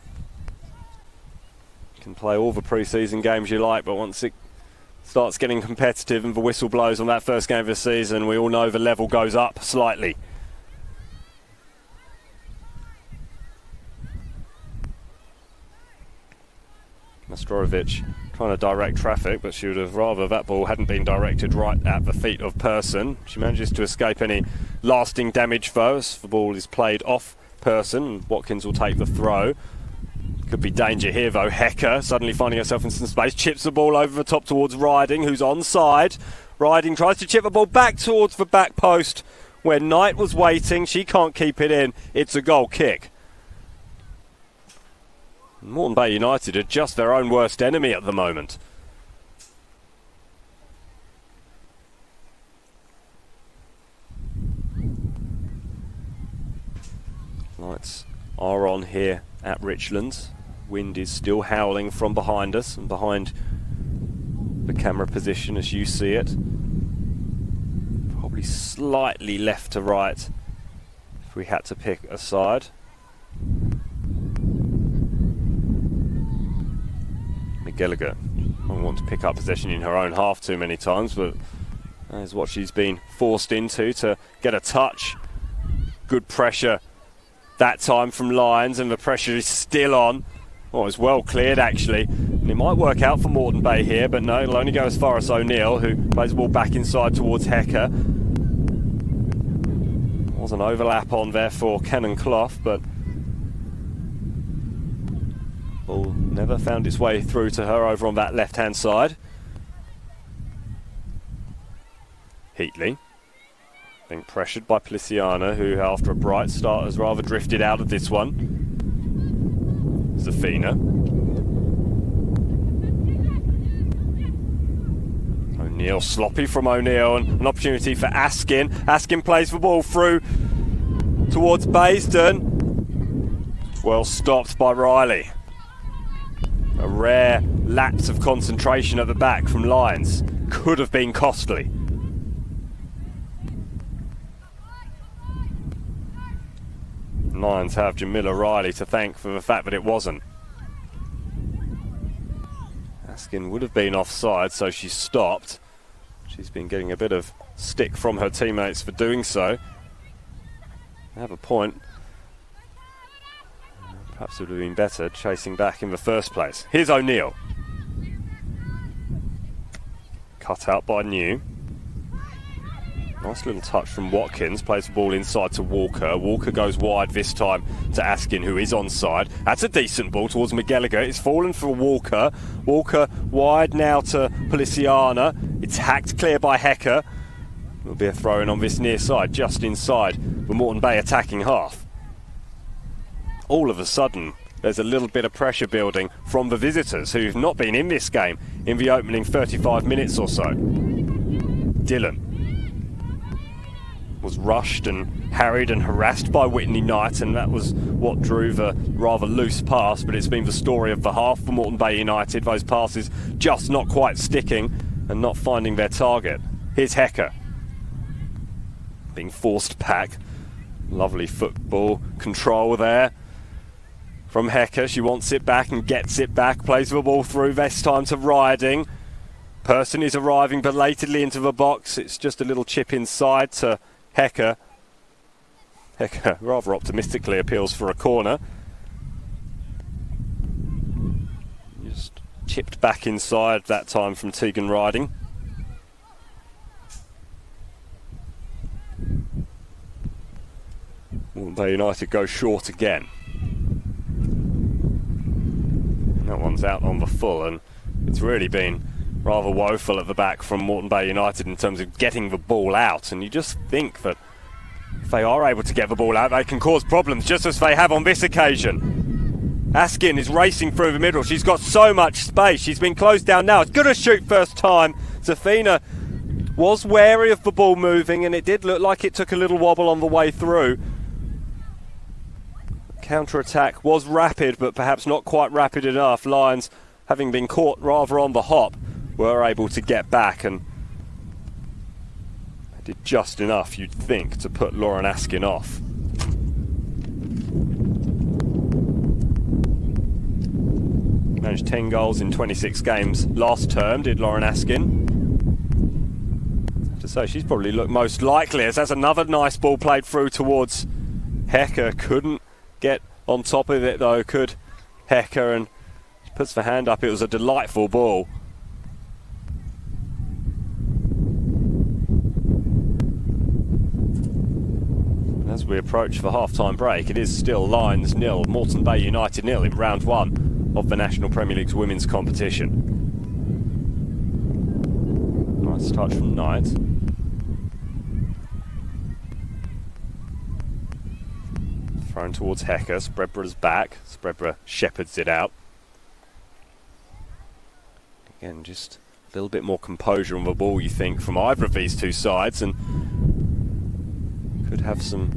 You can play all the pre-season games you like, but once it starts getting competitive and the whistle blows on that first game of the season, we all know the level goes up slightly. Nastorovic trying to direct traffic, but she would have rather that ball hadn't been directed right at the feet of Person. She manages to escape any lasting damage though, as the ball is played off Person, and Watkins will take the throw. Could be danger here though. Hecker suddenly finding herself in some space, chips the ball over the top towards Riding, who's onside. Riding tries to chip the ball back towards the back post where Knight was waiting. She can't keep it in. It's a goal kick. Moreton Bay United are just their own worst enemy at the moment. Lights are on here at Richlands. Wind is still howling from behind us and behind the camera position as you see it. Probably slightly left to right if we had to pick a side. McGilligan won't want to pick up possession in her own half too many times, but that is what she's been forced into, to get a touch. Good pressure that time from Lyons, and the pressure is still on. Oh, it's well cleared actually. And it might work out for Moreton Bay here, but no, it'll only go as far as O'Neill, who plays the ball back inside towards Hecker. Was an overlap on there for Cannon Clough, but ball never found its way through to her over on that left-hand side. Heatley being pressured by Policiana, who after a bright start has rather drifted out of this one. Zafina. O'Neill, sloppy from O'Neill, and an opportunity for Askin. Askin plays the ball through towards Baisden. Well stopped by Riley. A rare lapse of concentration at the back from Lyons. Could have been costly. Lions have Jamila Riley to thank for the fact that it wasn't. Askin would have been offside, so she stopped. She's been getting a bit of stick from her teammates for doing so. They have a point. Perhaps it would have been better chasing back in the first place. Here's O'Neill. Cut out by New. Nice little touch from Watkins, plays the ball inside to Walker. Walker goes wide this time to Askin, who is onside. That's a decent ball towards McGallagher. It's fallen for Walker. Walker wide now to Policiana. It's hacked clear by Hecker. There'll be a throw in on this near side, just inside the Moreton Bay attacking half. All of a sudden, there's a little bit of pressure building from the visitors, who've not been in this game in the opening 35 minutes or so. Dillon was rushed and harried and harassed by Whitney Knight, and that was what drew the rather loose pass, but it's been the story of the half for Moreton Bay United. Those passes just not quite sticking and not finding their target. Here's Hecker. Being forced back. Lovely football control there from Hecker. She wants it back and gets it back. Plays the ball through this time to Riding. Person is arriving belatedly into the box. It's just a little chip inside to Hecker. Hecker rather optimistically appeals for a corner. Just chipped back inside that time from Tegan Riding. Moreton Bay United go short again. That one's out on the full, and it's really been rather woeful at the back from Moreton Bay United in terms of getting the ball out, and you just think that if they are able to get the ball out, they can cause problems, just as they have on this occasion. Askin is racing through the middle. She's got so much space. She's been closed down now. It's going to shoot first time. Zafina was wary of the ball moving, and it did look like it took a little wobble on the way through. Counter-attack was rapid, but perhaps not quite rapid enough. Lions, having been caught rather on the hop, were able to get back, and they did just enough, you'd think, to put Lauren Askin off. Managed 10 goals in 26 games last term, did Lauren Askin. To say she's probably looked most likely, as that's another nice ball played through towards Hecker. Couldn't get on top of it though, could Hecker, and she puts the hand up. It was a delightful ball. As we approach the half-time break, it is still Lions 0, Moreton Bay United 0 in round 1 of the National Premier League's women's competition. Nice touch from Knight. Thrown towards Hecker. Spreadbra's back. Spreadbra shepherds it out. Again, just a little bit more composure on the ball, you think, from either of these two sides, and could have some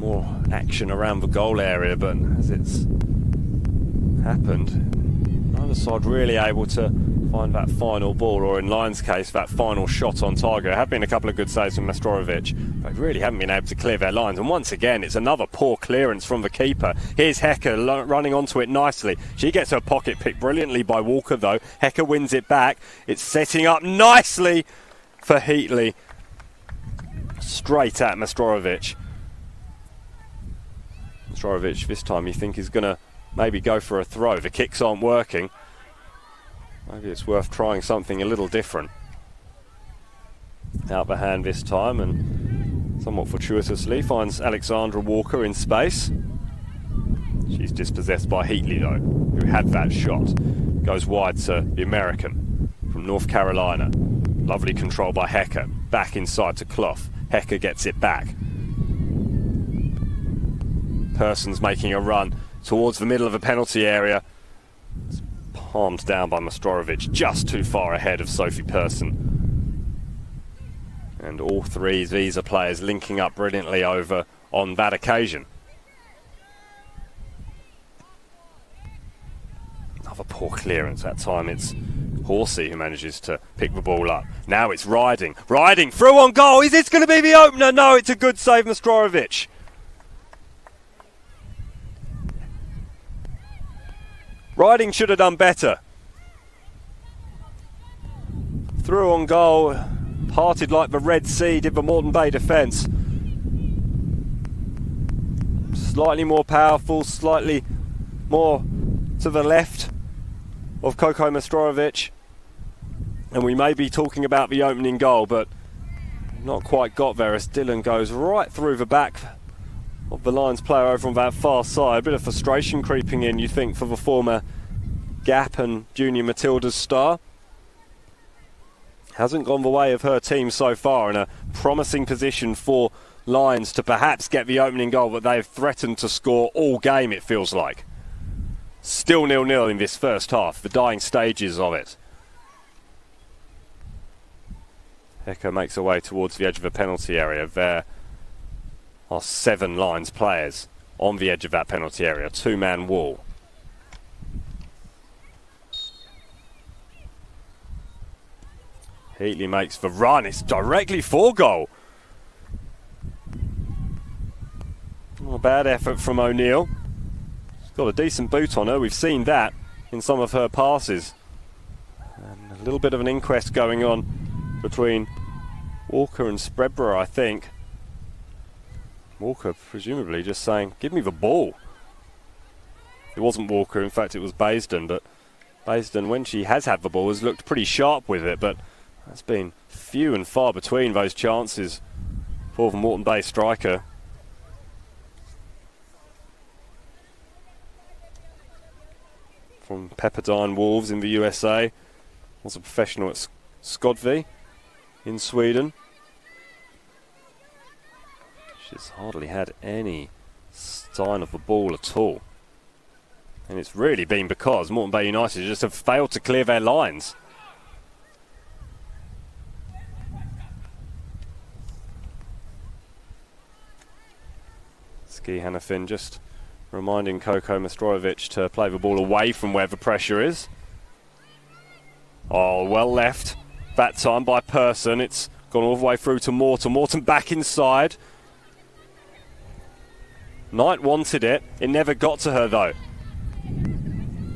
more action around the goal area, but as it's happened, neither side really able to find that final ball, or in Lions' case, that final shot on target. There have been a couple of good saves from Mastorovic, but really haven't been able to clear their lines. And once again, it's another poor clearance from the keeper. Here's Hecker running onto it nicely. She gets her pocket picked brilliantly by Walker, though. Hecker wins it back. It's setting up nicely for Heatley. Straight at Mastorovic. Mastorovic this time you think is going to maybe go for a throw. The kicks aren't working. Maybe it's worth trying something a little different. Out the hand this time, and somewhat fortuitously finds Alexandra Walker in space. She's dispossessed by Heatley, though, who had that shot. Goes wide to the American from North Carolina. Lovely control by Hecker. Back inside to Clough. Hecker gets it back. Persons making a run towards the middle of the penalty area. It's palmed down by Mastorovic, just too far ahead of Sophie Person. And all three Visa players linking up brilliantly over on that occasion. Another poor clearance. That time it's Horsey who manages to pick the ball up. Now it's Riding. Riding through on goal. Is this going to be the opener? No, it's a good save, Mastorovic. Riding should have done better. Through on goal. Parted like the Red Sea, did the Moreton Bay defence. Slightly more powerful, slightly more to the left of Coco Mastorovic. And we may be talking about the opening goal, but not quite got there as Dylan goes right through the back of the Lions player over on that far side. A bit of frustration creeping in, you think, for the former Gap and Junior Matilda's star. Hasn't gone the way of her team so far, in a promising position for Lions to perhaps get the opening goal that they've threatened to score all game, it feels like. Still 0-0 in this first half, the dying stages of it. Hecker makes her way towards the edge of the penalty area. There are 7 Lions players on the edge of that penalty area, 2-man wall. Heatley makes the run, it's directly for goal. Not a bad effort from O'Neill. She's got a decent boot on her, we've seen that in some of her passes. And a little bit of an inquest going on between Walker and Spreadborough, I think. Walker presumably just saying, give me the ball. It wasn't Walker, in fact it was Baisden, but Baisden, when she has had the ball, has looked pretty sharp with it, but that's been few and far between, those chances for the Moreton Bay striker. From Pepperdine Wolves in the USA, was a professional at Skodvi in Sweden. She's hardly had any sign of the ball at all. And it's really been because Moreton Bay United just have failed to clear their lines. Ski Hannafin just reminding Coco Mastorovic to play the ball away from where the pressure is. Oh, well left that time by Person. It's gone all the way through to Moreton. Moreton back inside. Knight wanted it. It never got to her though.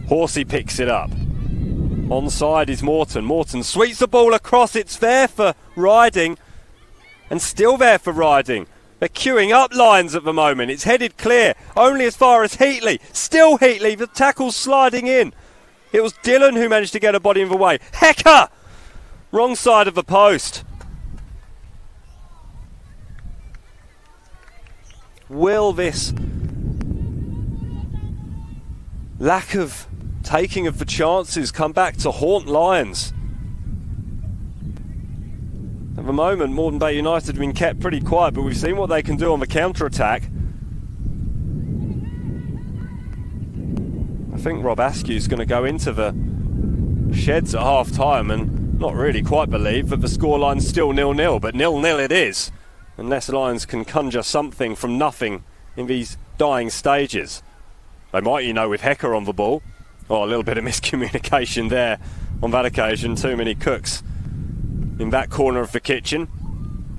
Horsey picks it up. Onside is Moreton. Moreton sweeps the ball across. It's there for Riding. And still there for Riding. They're queuing up Lions at the moment. It's headed clear. Only as far as Heatley. Still Heatley. The tackle's sliding in. It was Dylan who managed to get a body in the way. Hecker! Wrong side of the post. Will this lack of taking of the chances come back to haunt Lions? At the moment, Moreton Bay United have been kept pretty quiet, but we've seen what they can do on the counter-attack. I think Rob Askew's going to go into the sheds at half-time and not really quite believe that the scoreline's still 0-0, but 0-0 it is, unless Lions can conjure something from nothing in these dying stages. They might, you know, with Hecker on the ball. Oh, a little bit of miscommunication there on that occasion. Too many cooks in that corner of the kitchen.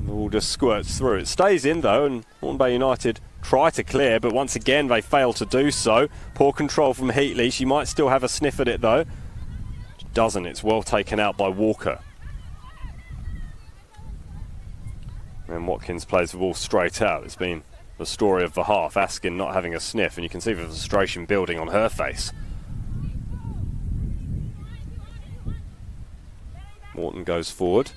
The ball just squirts through. It stays in though, and Moreton Bay United try to clear, but once again they fail to do so. Poor control from Heatley. She might still have a sniff at it though. She doesn't. It's well taken out by Walker. And Watkins plays the ball straight out. It's been the story of the half. Askin not having a sniff, and you can see the frustration building on her face. Moreton goes forward.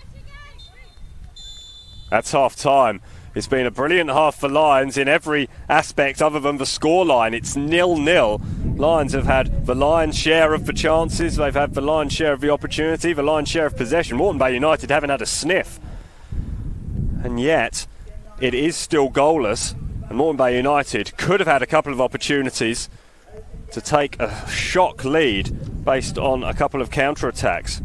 That's half time. It's been a brilliant half for Lions in every aspect other than the scoreline. It's 0-0. Lions have had the lion's share of the chances. They've had the lion's share of the opportunity, the lion's share of possession. Moreton Bay United haven't had a sniff. And yet, it is still goalless. And Moreton Bay United could have had a couple of opportunities to take a shock lead based on a couple of counter-attacks.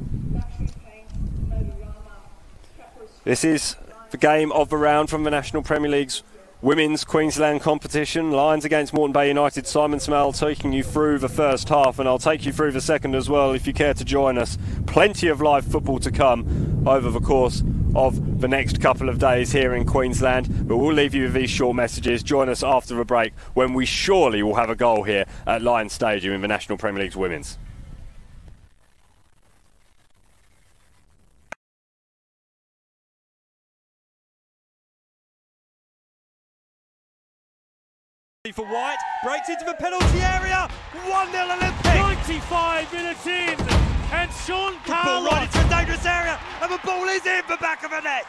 This is the game of the round from the National Premier League's Women's Queensland competition. Lions against Moreton Bay United. Simon Smell taking you through the first half, and I'll take you through the second as well if you care to join us. Plenty of live football to come over the course of the next couple of days here in Queensland, but we'll leave you with these short messages. Join us after the break when we surely will have a goal here at Lions Stadium in the National Premier League's Women's. For White, breaks into the penalty area, 1-0 Olympic! 95 minutes in, and Sean Carlos... Ball right into a dangerous area, and the ball is in the back of the net!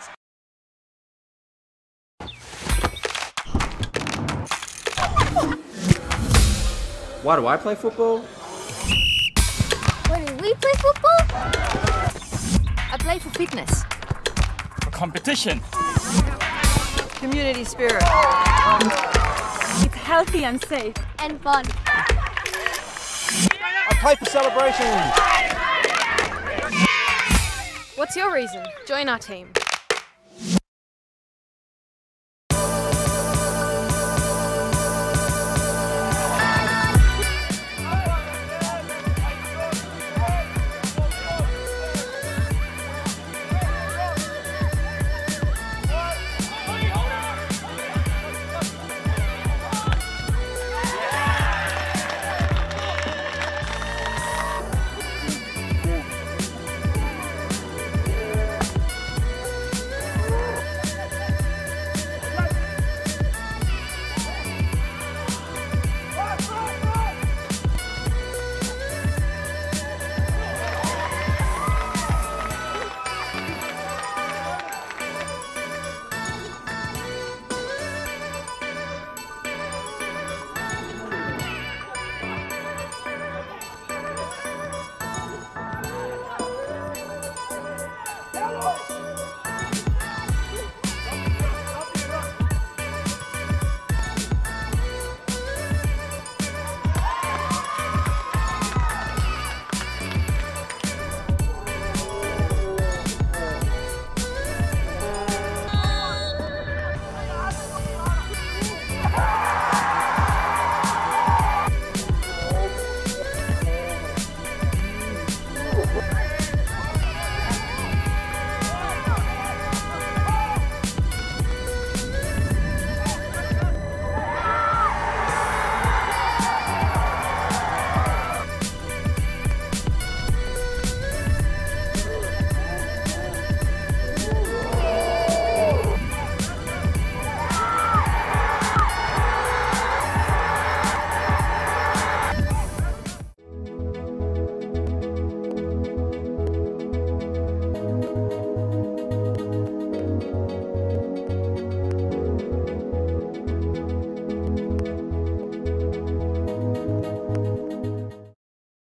Why do I play football? Why do we play football? I play for fitness. For competition. Community spirit. It's healthy and safe. And fun. I play for celebration. What's your reason? Join our team.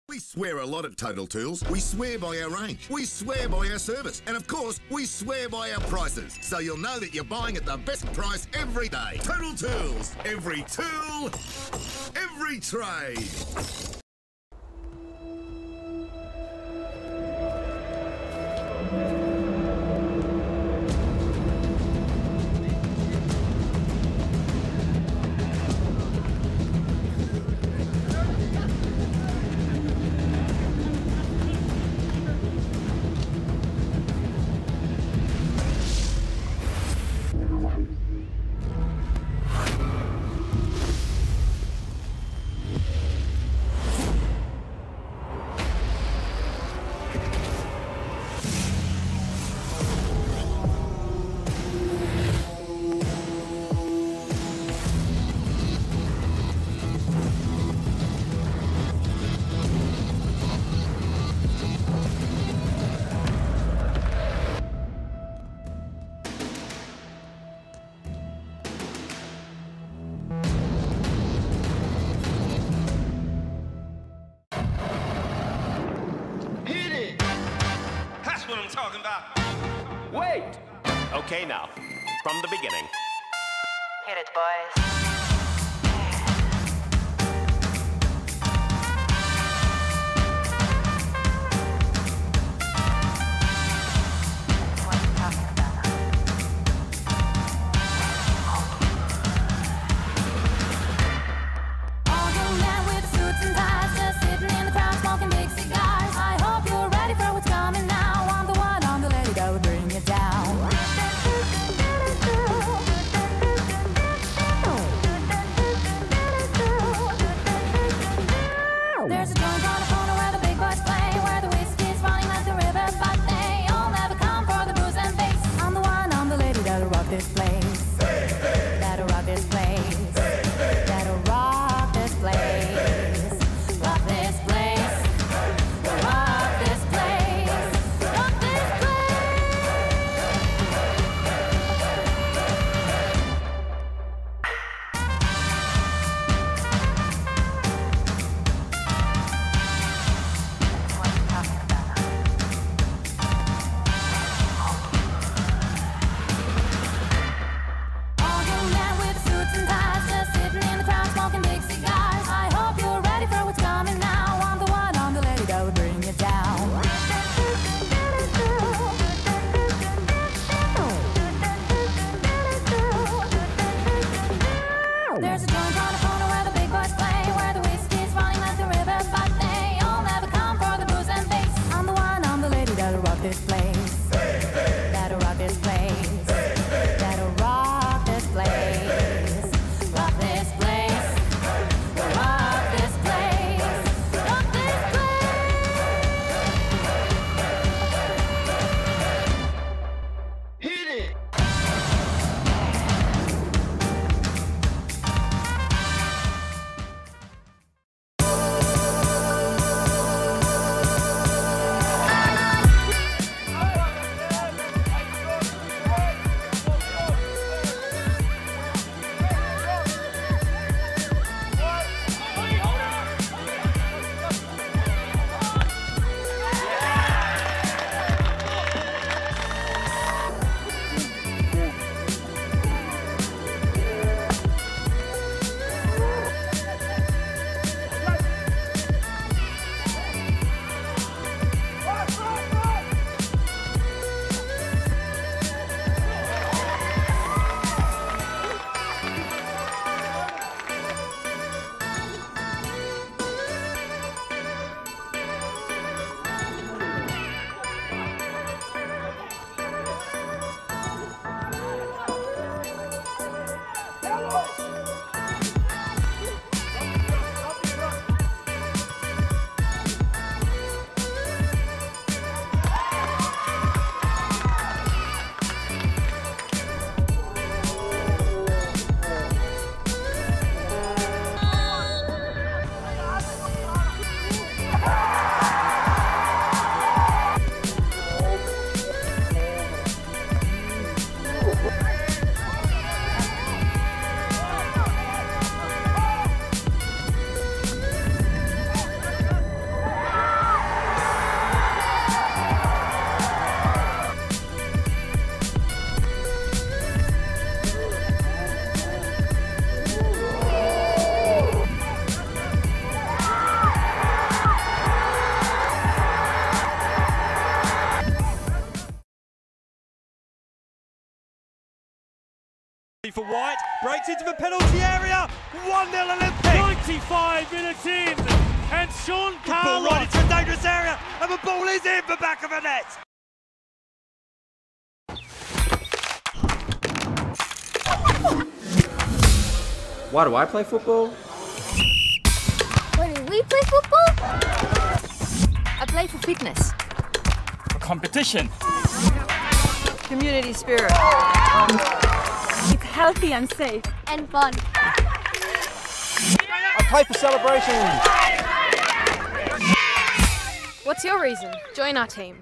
We swear a lot at Total Tools. We swear by our range. We swear by our service. And of course, we swear by our prices. So you'll know that you're buying at the best price every day. Total Tools. Every tool, every trade. Wait! Okay, now, from the beginning. Hit it, boys. For White, breaks into the penalty area, 1-0 Olympic! 95 minutes in, and Sean Carlos right into a dangerous area, and the ball is in the back of the net! Why do I play football? Why do we play football? I play for fitness. For competition. Community spirit. It's healthy and safe. And fun. I play for celebrations. What's your reason? Join our team.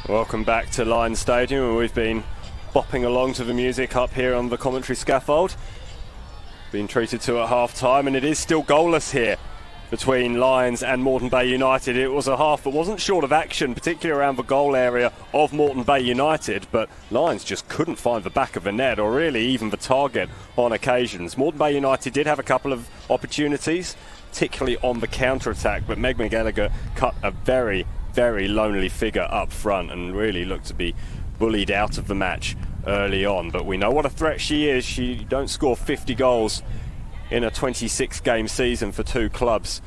Welcome back to Lions Stadium, and we've been bopping along to the music up here on the commentary scaffold. Been treated to at half-time, and it is still goalless here between Lions and Moreton Bay United. It was a half that wasn't short of action, particularly around the goal area of Moreton Bay United, but Lions just couldn't find the back of the net, or really even the target on occasions. Moreton Bay United did have a couple of opportunities, particularly on the counter-attack, but Meg McGallagher cut a very lonely figure up front and really looked to be bullied out of the match early on. But we know what a threat she is. She don't score 50 goals in a 26-game season for two clubs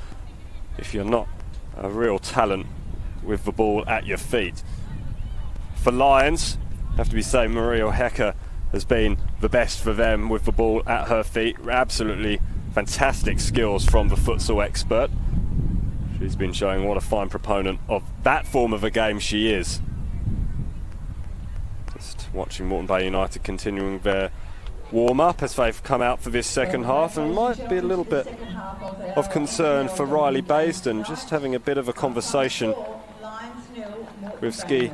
if you're not a real talent with the ball at your feet. For Lions, have to be saying Maria Hecker has been the best for them with the ball at her feet. Absolutely fantastic skills from the futsal expert. She's been showing what a fine proponent of that form of a game she is. Just watching Moreton Bay United continuing their warm-up as they've come out for this second half, and might be a little bit of concern for Riley Baisden, just having a bit of a conversation with Ski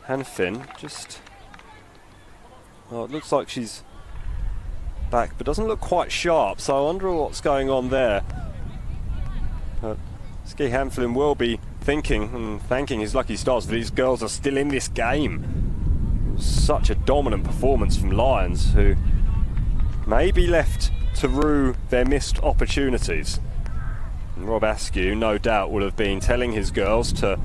Hanfin. Well, it looks like she's back, but doesn't look quite sharp, so I wonder what's going on there. Ski Hanfin will be thinking and thanking his lucky stars that these girls are still in this game. Such a dominant performance from Lions, who may be left to rue their missed opportunities. And Rob Askew, no doubt, will have been telling his girls to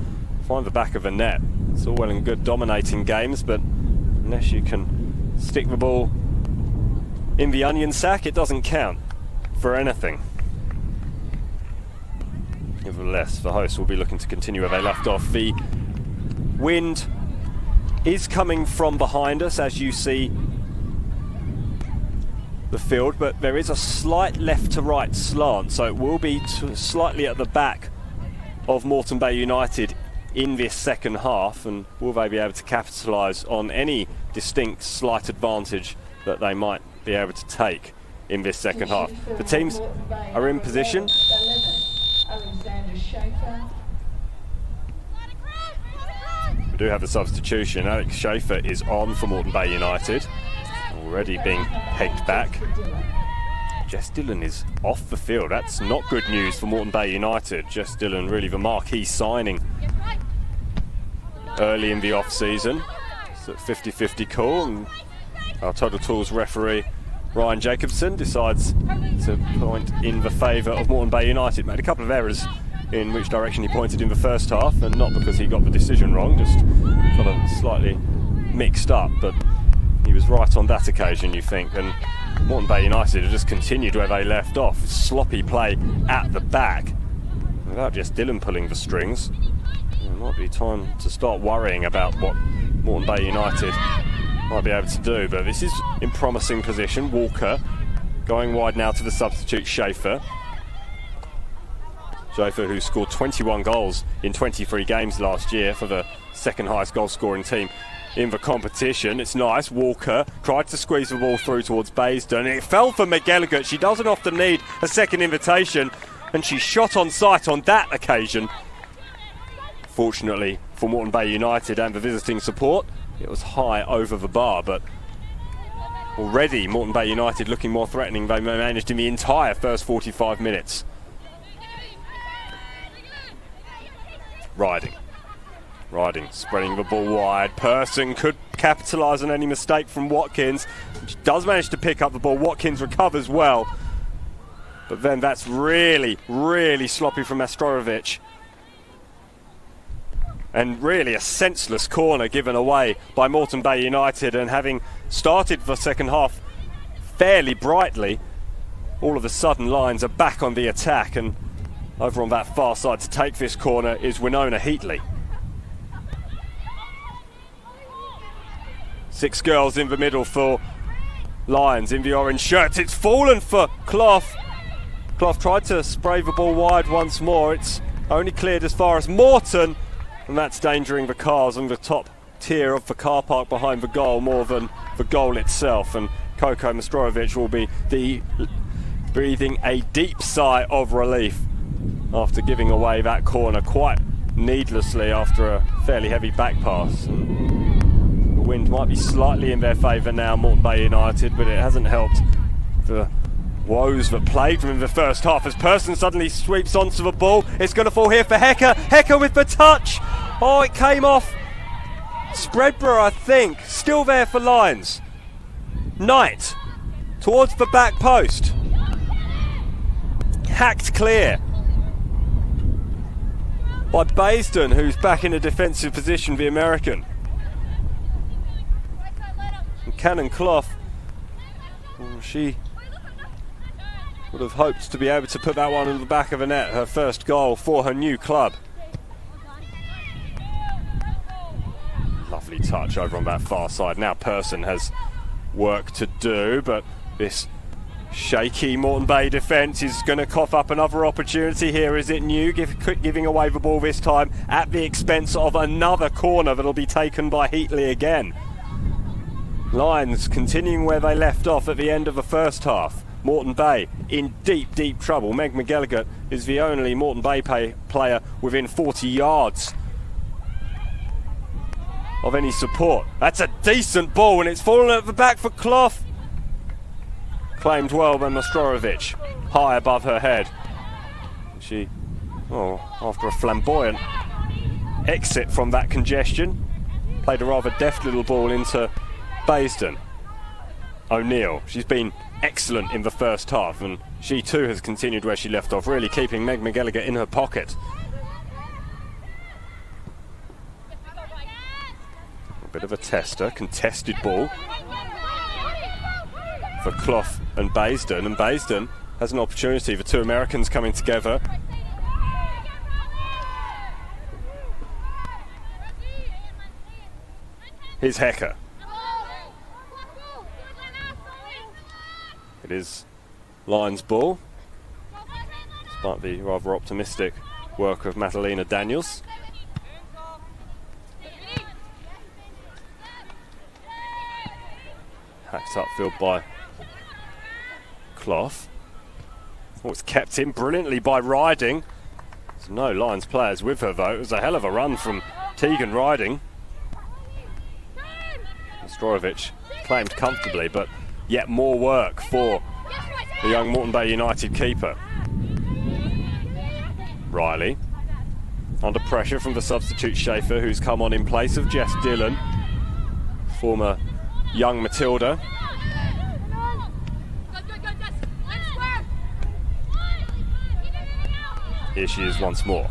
find the back of the net. It's all well and good dominating games, but unless you can stick the ball in the onion sack, it doesn't count for anything. Nevertheless, the hosts will be looking to continue where they left off. The wind is coming from behind us, as you see the field, but there is a slight left to right slant, so it will be slightly at the back of Moreton Bay United in this second half, and will they be able to capitalise on any distinct slight advantage that they might be able to take in this second half. The teams are in position. We do have a substitution. Alex Schaefer is on for Moreton Bay United, already being pegged back. Jess Dillon is off the field. That's not good news for Moreton Bay United. Jess Dillon, really the marquee signing early in the off-season. It's a 50-50 call, and our Total Tools referee Ryan Jacobson decides to point in the favour of Moreton Bay United. Made a couple of errors in which direction he pointed in the first half, and not because he got the decision wrong, just got it slightly mixed up, but he was right on that occasion, you think. And Moreton Bay United have just continued where they left off. Sloppy play at the back without just Dillon pulling the strings. It might be time to start worrying about what Moreton Bay United might be able to do, but this is in promising position. Walker going wide now to the substitute Schaefer. Schaefer, who scored 21 goals in 23 games last year for the second highest goal scoring team in the competition. It's nice. Walker tried to squeeze the ball through towards Baisden, and it fell for McGallagher. She doesn't often need a second invitation, and she shot on sight on that occasion. Fortunately for Moreton Bay United and the visiting support, it was high over the bar, but already Moreton Bay United looking more threatening than they managed in the entire first 45 minutes. Riding, spreading the ball wide. Person could capitalise on any mistake from Watkins. She does manage to pick up the ball. Watkins recovers well, but then that's really sloppy from Astrorovic. And really a senseless corner given away by Moreton Bay United, and having started the second half fairly brightly, all of a sudden Lions are back on the attack, and over on that far side to take this corner is Winona Heatley. 6 girls in the middle for Lions in the orange shirts. It's fallen for Clough. Clough tried to spray the ball wide once more. It's only cleared as far as Moreton, and that's endangering the cars on the top tier of the car park behind the goal more than the goal itself. And Coco Mastrorovic will be breathing a deep sigh of relief after giving away that corner quite needlessly after a fairly heavy back pass. And the wind might be slightly in their favour now, Moreton Bay United, but it hasn't helped the woes that plagued them in the first half as Persson suddenly sweeps onto the ball. It's going to fall here for Hecker. Hecker with the touch. Oh, it came off Spreadborough, I think. Still there for Lions. Knight towards the back post. Hacked clear by Baisden, who's back in a defensive position, the American. And Cannon Clough, she would have hoped to be able to put that one in the back of the net, her first goal for her new club. Lovely touch over on that far side. Now Persson has work to do, but this shaky Moreton Bay defence is going to cough up another opportunity here. Is it New giving away the ball this time at the expense of another corner that'll be taken by Heatley again. Lions continuing where they left off at the end of the first half. Moreton Bay in deep trouble. Meg McGilligan is the only Moreton Bay player within 40 yards of any support. That's a decent ball and it's fallen at the back for Clough. Claimed well by Mostrovic, high above her head. She, after a flamboyant exit from that congestion, played a rather deft little ball into Baisden. O'Neill, she's been excellent in the first half and she too has continued where she left off, really keeping Meg McGilligan in her pocket. A bit of a tester, contested ball for Clough and Baisden has an opportunity. The two Americans coming together. Here's Hecker. It is Lions ball, despite the rather optimistic work of Matalina Daniels. Hacked upfield by Clough. Oh, it's kept in brilliantly by Riding. There's no Lions players with her though. It was a hell of a run from Tegan Riding. Mostrovic claimed comfortably, but yet more work for the young Moreton Bay United keeper. Riley under pressure from the substitute Schaefer, who's come on in place of Jess Dillon, former young Matilda. Here she is once more.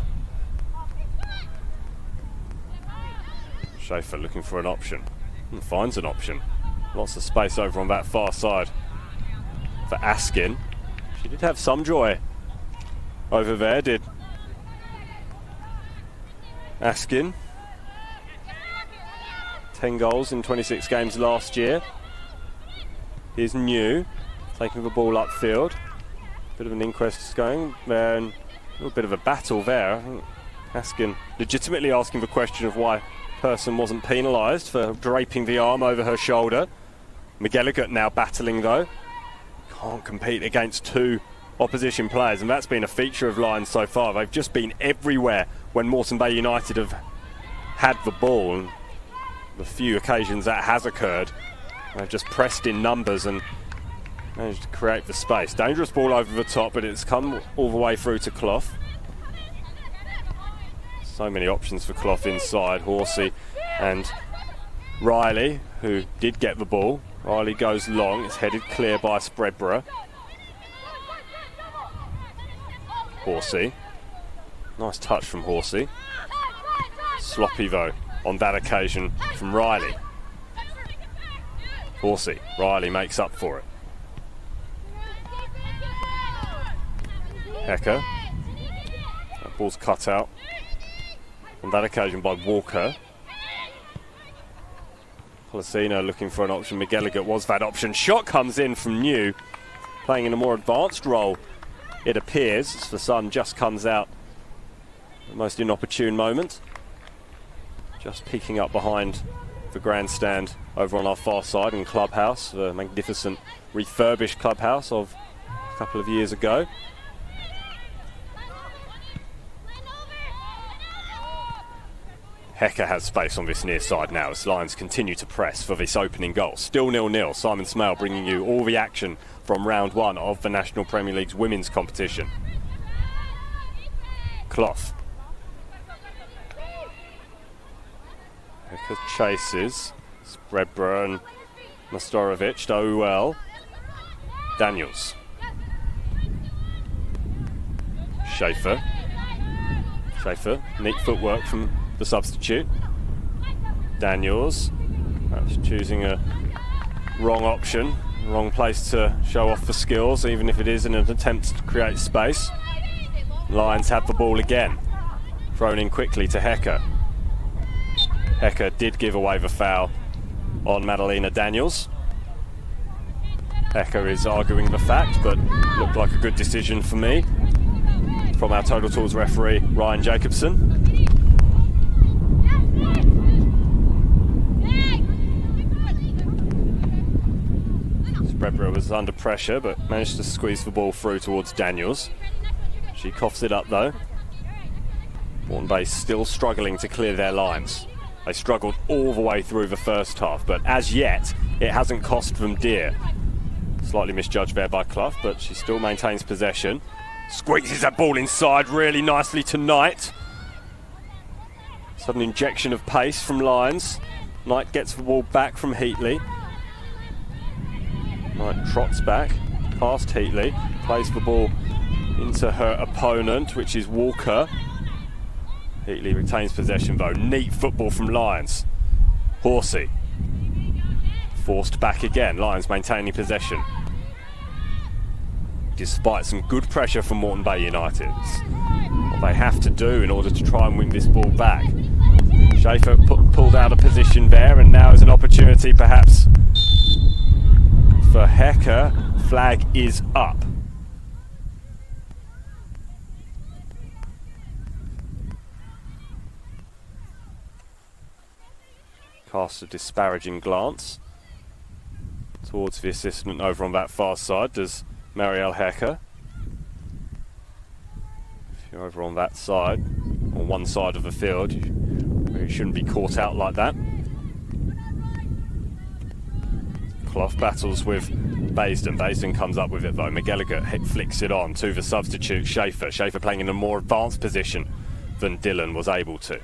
Schaefer looking for an option and finds an option. Lots of space over on that far side for Askin. She did have some joy over there, did Askin. 10 goals in 26 games last year. Here's New taking the ball upfield. Bit of an inquest going there and a little bit of a battle there. I think Askin legitimately asking the question of why Persson wasn't penalised for draping the arm over her shoulder. McGilligan now battling though. Can't compete against two opposition players, and that's been a feature of Lions so far. They've just been everywhere when Moreton Bay United have had the ball, and the few occasions that has occurred, they've just pressed in numbers and managed to create the space. Dangerous ball over the top, but it's come all the way through to Clough. So many options for Clough inside. Horsey and Riley, who did get the ball. Riley goes long, it's headed clear by Spreadborough. Horsey. Nice touch from Horsey. Sloppy though on that occasion from Riley. Horsey. Riley makes up for it. Hecker. That ball's cut out on that occasion by Walker. Policino looking for an option. McGilligan was that option. Shot comes in from New, playing in a more advanced role, it appears, as the sun just comes out at the most inopportune moment. Just peeking up behind the grandstand over on our far side in Clubhouse, the magnificent refurbished Clubhouse of a couple of years ago. Hecker has space on this near side now as Lions continue to press for this opening goal. Still 0-0. Simon Smale bringing you all the action from round 1 of the National Premier League's women's competition. Clough. Hecker chases. Spreadborough and Mastorovic do well. Daniels. Schaefer. Schaefer, neat footwork from the substitute. Daniels. That's choosing a wrong option, wrong place to show off the skills, even if it is in an attempt to create space. Lions have the ball again. Thrown in quickly to Hecker. Hecker did give away the foul on Madalena Daniels. Hecker is arguing the fact, but looked like a good decision for me from our Total Tools referee, Ryan Jacobson. Spreadborough was under pressure, but managed to squeeze the ball through towards Daniels. She coughs it up though. Moreton Bay still struggling to clear their lines. They struggled all the way through the first half, but as yet, it hasn't cost them dear. Slightly misjudged there by Clough, but she still maintains possession. Squeezes that ball inside really nicely tonight. Sudden injection of pace from Lions. Knight gets the ball back from Heatley. Knight trots back past Heatley, plays the ball into her opponent, which is Walker. Heatley retains possession though. Neat football from Lions. Horsey. Forced back again. Lions maintaining possession. Despite some good pressure from Moreton Bay United. It's what they have to do in order to try and win this ball back. Schaefer pulled out of position there, and now is an opportunity perhaps for Hecker. Flag is up. Casts a disparaging glance towards the assistant over on that far side. Does Marielle Hecker. If you're over on that side, on one side of the field, you shouldn't be caught out like that. Clough battles with Baisden. Baisden comes up with it though. McGilligan flicks it on to the substitute Schaefer. Schaefer playing in a more advanced position than Dillon was able to.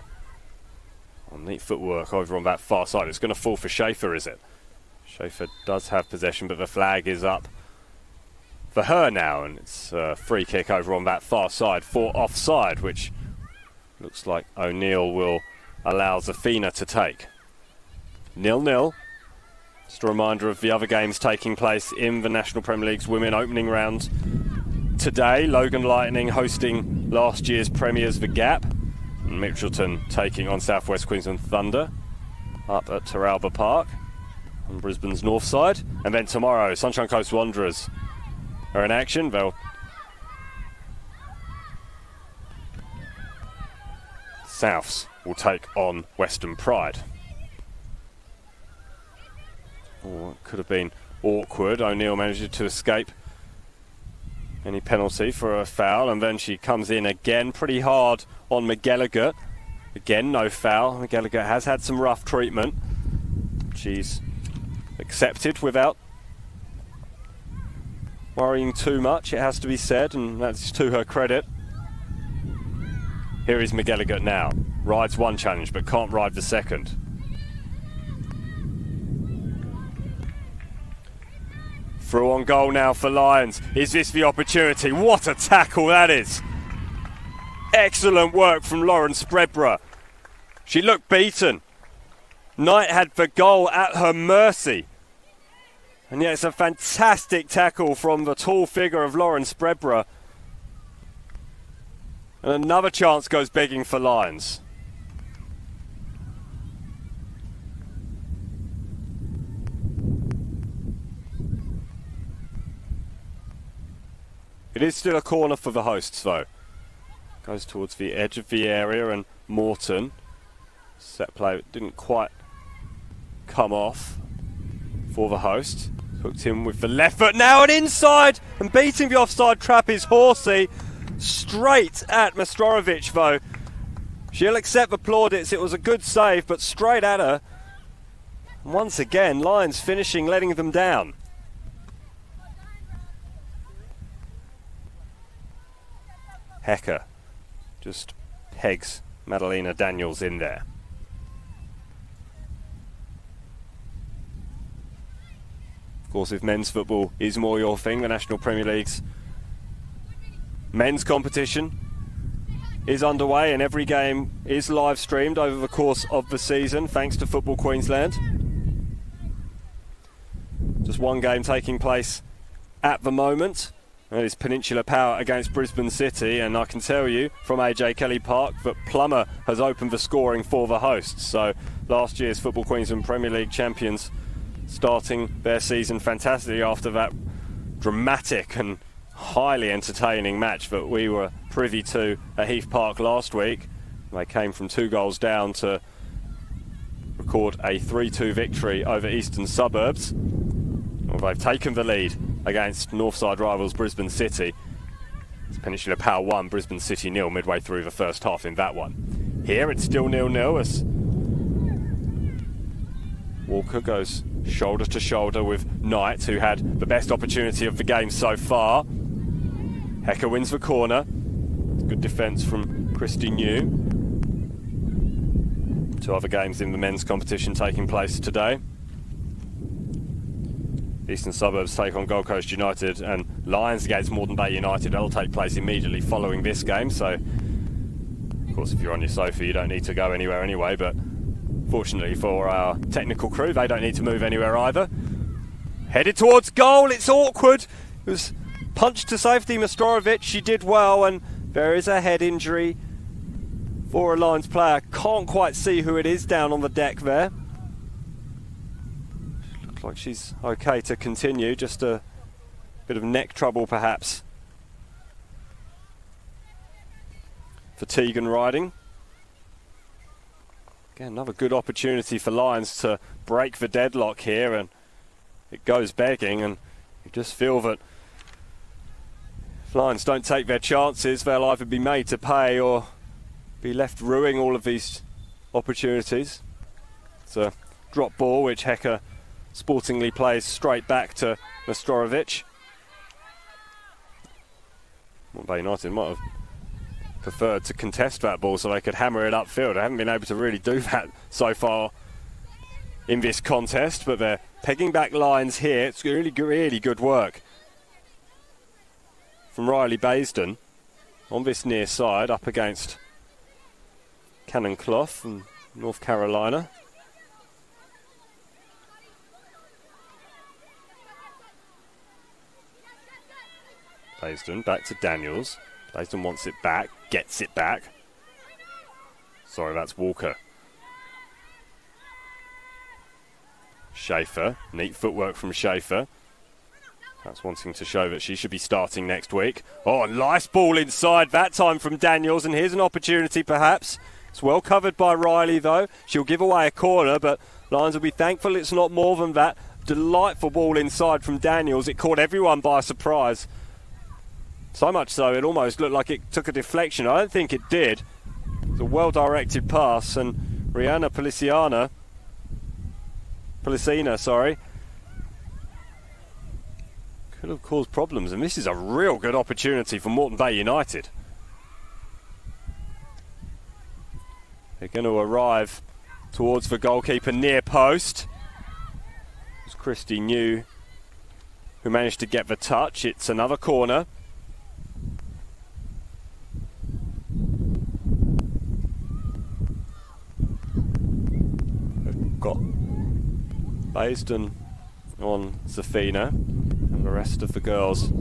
Oh, neat footwork over on that far side. It's going to fall for Schaefer, is it? Schaefer does have possession, but the flag is up for her now, and it's a free kick over on that far side for offside, which looks like O'Neill will allow Zafina to take. 0-0. Just a reminder of the other games taking place in the National Premier League's women opening round today. Logan Lightning hosting last year's premiers The Gap, and Mitchelton taking on South West Queensland Thunder up at Teralba Park on Brisbane's north side. And then tomorrow, Sunshine Coast Wanderers are in action. Souths will take on Western Pride. Oh, it could have been awkward. O'Neill managed to escape any penalty for a foul, and then she comes in again pretty hard on McGilligan. Again, no foul. McGilligan has had some rough treatment. She's accepted without worrying too much, it has to be said, and that's to her credit. Here is McGilligan now. Rides one challenge, but can't ride the second. Through on goal now for Lions. Is this the opportunity? What a tackle that is. Excellent work from Lauren Spreadborough. She looked beaten. Knight had the goal at her mercy. And yet it's a fantastic tackle from the tall figure of Lauren Spreadborough. And another chance goes begging for Lions. It is still a corner for the hosts though. Goes towards the edge of the area, and Moreton. Set play didn't quite come off for the host. Hooked in with the left foot now, and inside, and beating the offside trap is Horsey. Straight at Mastorovic though. She'll accept the plaudits. It was a good save, but straight at her. And once again, Lions finishing, letting them down. Hecker just pegs Madalena Daniels in there. Of course, if men's football is more your thing, the National Premier League's men's competition is underway and every game is live streamed over the course of the season thanks to Football Queensland. Just one game taking place at the moment. That is Peninsula Power against Brisbane City, and I can tell you from AJ Kelly Park that Plummer has opened the scoring for the hosts. So last year's Football Queensland Premier League champions starting their season fantastically after that dramatic and highly entertaining match that we were privy to at Heath Park last week. They came from 2 goals down to record a 3-2 victory over Eastern Suburbs. Well, they've taken the lead against Northside rivals Brisbane City. It's Peninsula Power 1, Brisbane City 0 midway through the first half in that one. Here it's still 0-0 as Walker goes shoulder to shoulder with Knight, who had the best opportunity of the game so far. Hecker wins the corner. Good defence from Christy New. 2 other games in the men's competition taking place today. Eastern Suburbs take on Gold Coast United, and Lions against Moreton Bay United. That'll take place immediately following this game. So, of course, if you're on your sofa, you don't need to go anywhere anyway. But fortunately for our technical crew, they don't need to move anywhere either. Headed towards goal. It's awkward. It was punched to safety. Mastorovic, she did well, and there is a head injury for a Lions player. Can't quite see who it is down on the deck there. Like she's okay to continue, just a bit of neck trouble perhaps. Fatigue and riding. Again, another good opportunity for Lions to break the deadlock here, and it goes begging, and you just feel that if Lions don't take their chances, they'll either be made to pay or be left ruining all of these opportunities. It's a drop ball which Hecker sportingly plays straight back to Mastorovic. Moreton Bay United might have preferred to contest that ball so they could hammer it upfield. They haven't been able to really do that so far in this contest, but they're pegging back Lions here. It's really good work from Riley Baisden on this near side up against Cannon Clough from North Carolina. Baisden back to Daniels. Baisden wants it back, gets it back. Sorry, that's Walker. Schaefer, neat footwork from Schaefer. That's wanting to show that she should be starting next week. Oh, nice ball inside that time from Daniels, and here's an opportunity perhaps. It's well covered by Riley though. She'll give away a corner, but Lions will be thankful it's not more than that. Delightful ball inside from Daniels. It caught everyone by surprise. So much so, it almost looked like it took a deflection. I don't think it did. It's a well-directed pass, and Rihanna Policina, could have caused problems. And this is a real good opportunity for Moreton Bay United. They're going to arrive towards the goalkeeper near post. It was Christy New who managed to get the touch. It's another corner. Got Baisden on Zafina, and the rest of the girls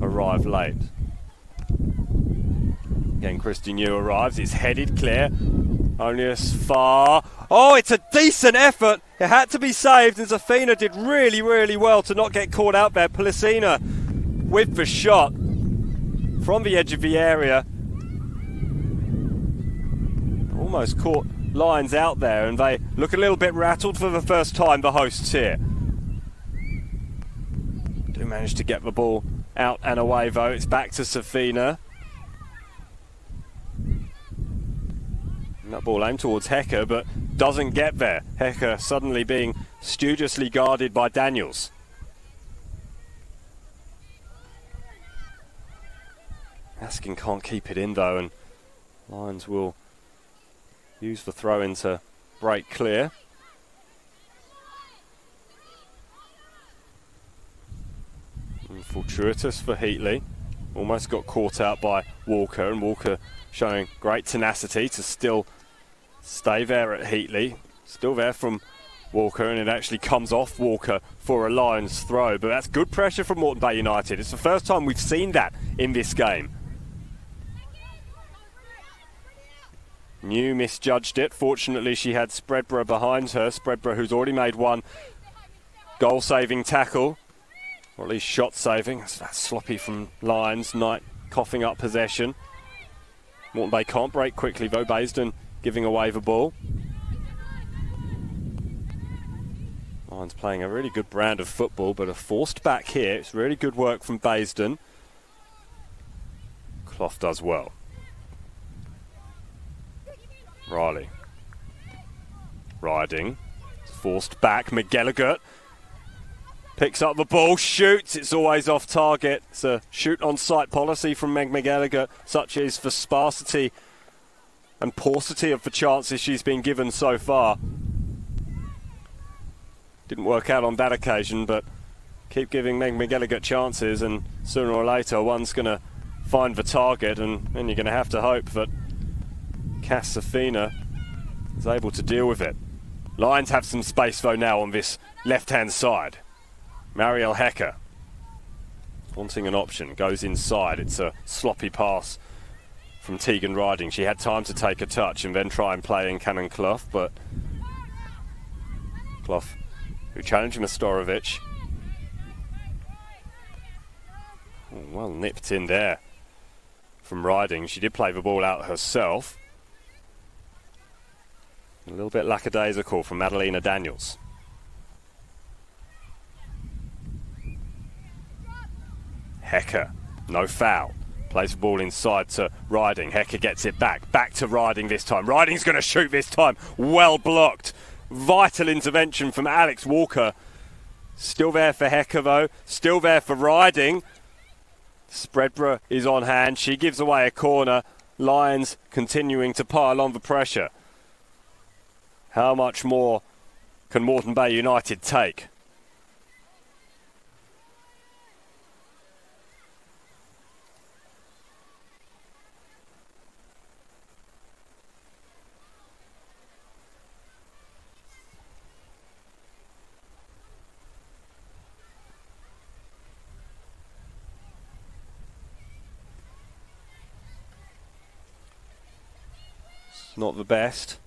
arrive late. Again, Christy New arrives. It's headed clear, only as far. Oh, it's a decent effort. It had to be saved, and Zafina did really well to not get caught out there. Policina with the shot from the edge of the area. Almost caught Lions out there, and they look a little bit rattled for the first time, the hosts here. Do manage to get the ball out and away though. It's back to Safina. That ball aimed towards Hecker, but doesn't get there. Hecker suddenly being studiously guarded by Daniels. Askin can't keep it in though, and Lions will use the throw-in to break clear. And fortuitous for Heatley. Almost got caught out by Walker, and Walker showing great tenacity to still stay there at Heatley. Still there from Walker, and it actually comes off Walker for a Lions throw. But that's good pressure from Moreton Bay United. It's the first time we've seen that in this game. New misjudged it. Fortunately, she had Spreadborough behind her. Spreadborough, who's already made one goal-saving tackle, or at least shot-saving. That's sloppy from Lions. Knight coughing up possession. Moreton Bay can't break quickly, though. Baisden giving away the ball. Lions playing a really good brand of football, but are forced back here. It's really good work from Baisden. Clough does well. Riley. Riding. Forced back. McGilligan picks up the ball, shoots. It's always off target. It's a shoot on sight policy from Meg McGilligan, such as the sparsity and paucity of the chances she's been given so far. Didn't work out on that occasion, but keep giving Meg McGilligan chances, and sooner or later one's going to find the target, and then you're going to have to hope that Cass Safina is able to deal with it. Lions have some space though now on this left-hand side. Marielle Hecker wanting an option, goes inside. It's a sloppy pass from Tegan Riding. She had time to take a touch and then try and play in Cannon Clough, but Clough, who challenged Mastorovic, well nipped in there from Riding. She did play the ball out herself. A little bit lackadaisical from Madalena Daniels. Hecker, no foul. Plays the ball inside to Riding. Hecker gets it back. Back to Riding this time. Riding's going to shoot this time. Well blocked. Vital intervention from Alex Walker. Still there for Hecker though. Still there for Riding. Spreadborough is on hand. She gives away a corner. Lions continuing to pile on the pressure. How much more can Moreton Bay United take? It's not the best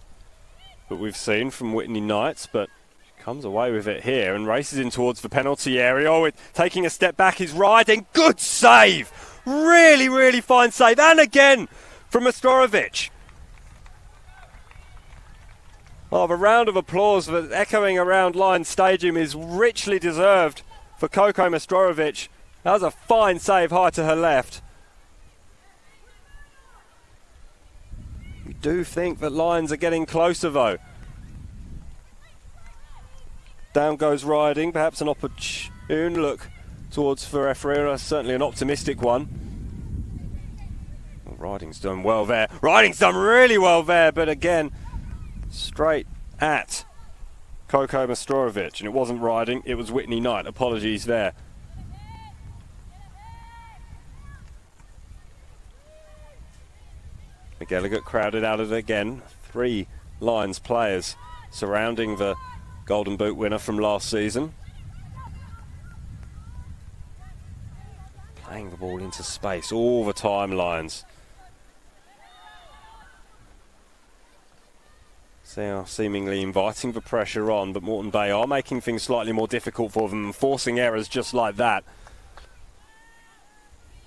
that we've seen from Whitney Knights, but she comes away with it here and races in towards the penalty area. Oh, taking a step back is Riding. Good save! Really, really fine save. And again from Mastorovic. Oh, the round of applause that's echoing around Lions Stadium is richly deserved for Coco Mastorovic. That was a fine save high to her left. We do think that Lions are getting closer though. Down goes Riding, perhaps an opportune look towards Ferreira, certainly an optimistic one. Well, Riding's done well there. Riding's done really well there, but again, straight at Coco Mastorovic, and it wasn't Riding, it was Whitney Knight. Apologies there. McGilligan crowded out of it again. 3 Lions players surrounding the Golden Boot winner from last season. Playing the ball into space all the time, Lions. They are seemingly inviting the pressure on, but Moreton Bay are making things slightly more difficult for them and forcing errors just like that.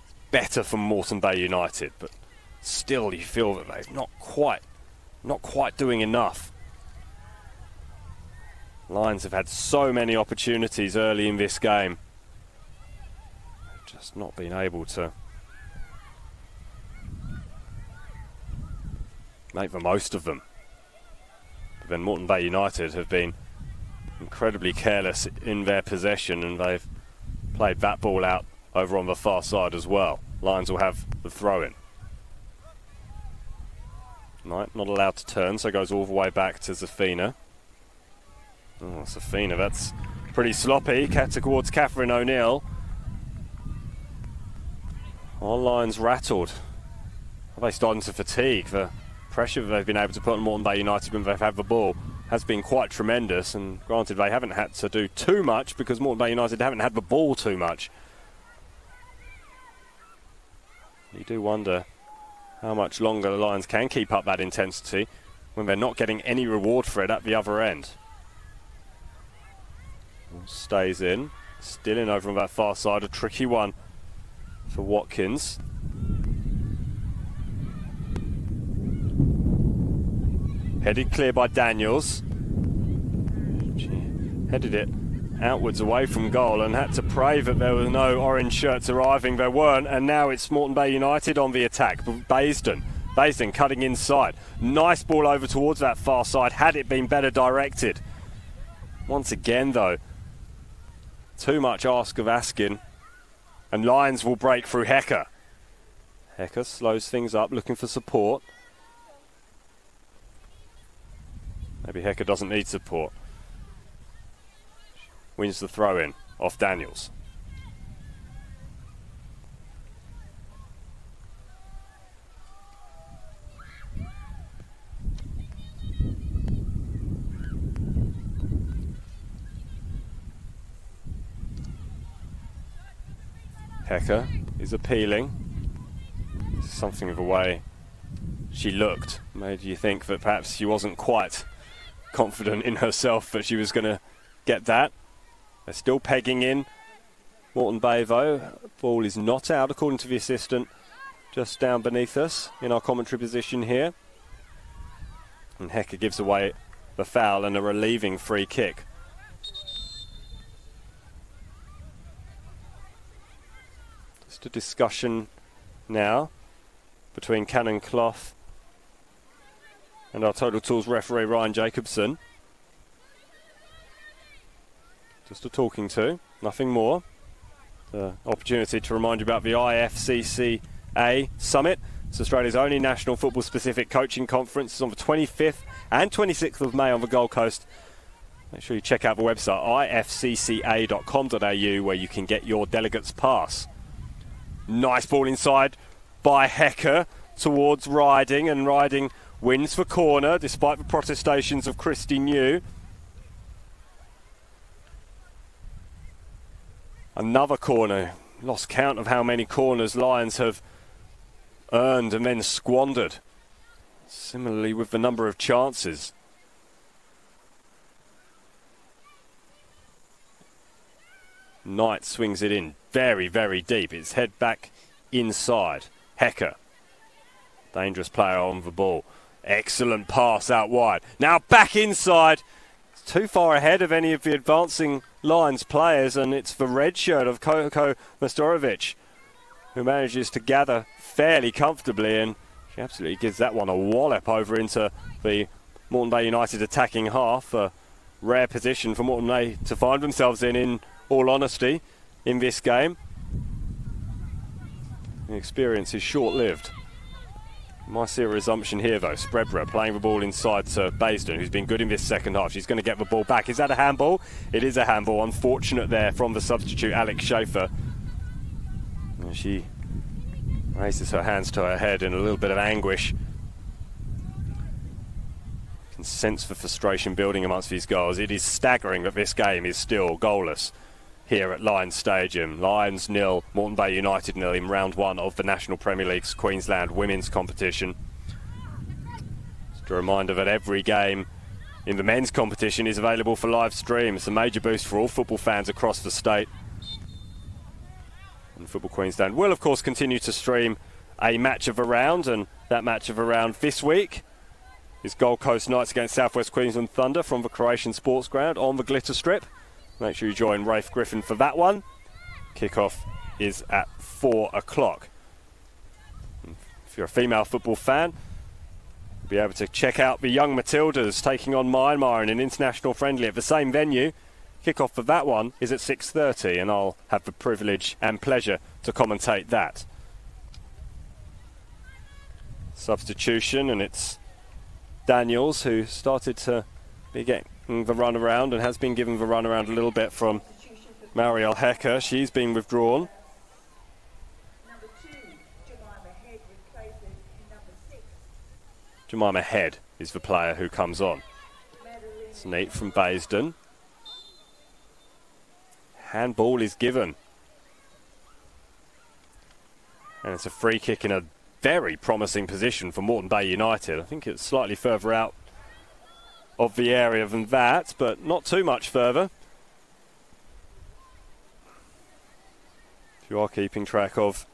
It's better from Moreton Bay United, but still you feel that they're not quite doing enough. Lions have had so many opportunities early in this game. They've just not been able to make the most of them. But then Moreton Bay United have been incredibly careless in their possession, and they've played that ball out over on the far side as well. Lions will have the throw-in. Knight not allowed to turn, so goes all the way back to Zafina. Oh, Zafina, that's pretty sloppy. Towards Catherine O'Neill. Our Lions rattled. Are they starting to fatigue? The pressure that they've been able to put on Moreton Bay United when they've had the ball has been quite tremendous, and granted they haven't had to do too much because Moreton Bay United haven't had the ball too much. You do wonder how much longer the Lions can keep up that intensity when they're not getting any reward for it at the other end. Stays in, still in over on that far side, a tricky one for Watkins. Headed clear by Daniels. She headed it outwards away from goal and had to pray that there were no orange shirts arriving. There weren't, and now it's Moreton Bay United on the attack. Baisden cutting inside. Nice ball over towards that far side, had it been better directed. Once again though, too much ask of Askin, and Lions will break through Hecker. Hecker slows things up, looking for support. Maybe Hecker doesn't need support. Wins the throw-in off Daniels. Hecker is appealing. Something of the way she looked made you think that perhaps she wasn't quite confident in herself that she was going to get that. They're still pegging in. Moreton Bay though, ball is not out according to the assistant, just down beneath us in our commentary position here. And Hecker gives away the foul and a relieving free kick. Just a discussion now between Cannon Clough and our Total Tools referee Ryan Jacobson. Just a talking to, nothing more. The opportunity to remind you about the IFCCA Summit. It's Australia's only national football specific coaching conference. It's on the 25th and 26th of May on the Gold Coast. Make sure you check out the website ifcca.com.au where you can get your delegate's pass. Nice ball inside by Hecker towards Riding, and Riding wins for corner despite the protestations of Christy New. Another corner. Lost count of how many corners Lions have earned and then squandered. Similarly with the number of chances. Knight swings it in very, very deep. It's head back inside. Hecker. Dangerous player on the ball. Excellent pass out wide. Now back inside. It's too far ahead of any of the advancing Lions players, and it's the red shirt of Koko Mastorovic who manages to gather fairly comfortably, and she absolutely gives that one a wallop over into the Moreton Bay United attacking half. A rare position for Moreton Bay to find themselves in all honesty, in this game. The experience is short-lived. Might see a resumption here though. Spreadborough playing the ball inside to Baisden, who's been good in this second half. She's going to get the ball back. Is that a handball? It is a handball. Unfortunate there from the substitute, Alex Schaefer. And she raises her hands to her head in a little bit of anguish. You can sense the frustration building amongst these girls. It is staggering that this game is still goalless here at Lions Stadium. Lions 0, Moreton Bay United 0 in round 1 of the National Premier League's Queensland Women's Competition. Just a reminder that every game in the men's competition is available for live stream. It's a major boost for all football fans across the state. And Football Queensland will of course continue to stream a match of the round, and that match of the round this week is Gold Coast Knights against South West Queensland Thunder from the Croatian Sports Ground on the Glitter Strip. Make sure you join Rafe Griffin for that one. Kickoff is at 4 o'clock. If you're a female football fan, Be able to check out the young Matildas taking on Myanmar in an international friendly at the same venue. Kick-off for that one is at 6:30, and I'll have the privilege and pleasure to commentate that. Substitution, and it's Daniels who started to be getting the run around and has been given the run around a little bit from Marielle Hecker. She's been withdrawn. Jemima Head is the player who comes on. It's neat from Baisden. Handball is given. And it's a free kick in a very promising position for Moreton Bay United. I think it's slightly further out of the area than that, but not too much further. If you are keeping track of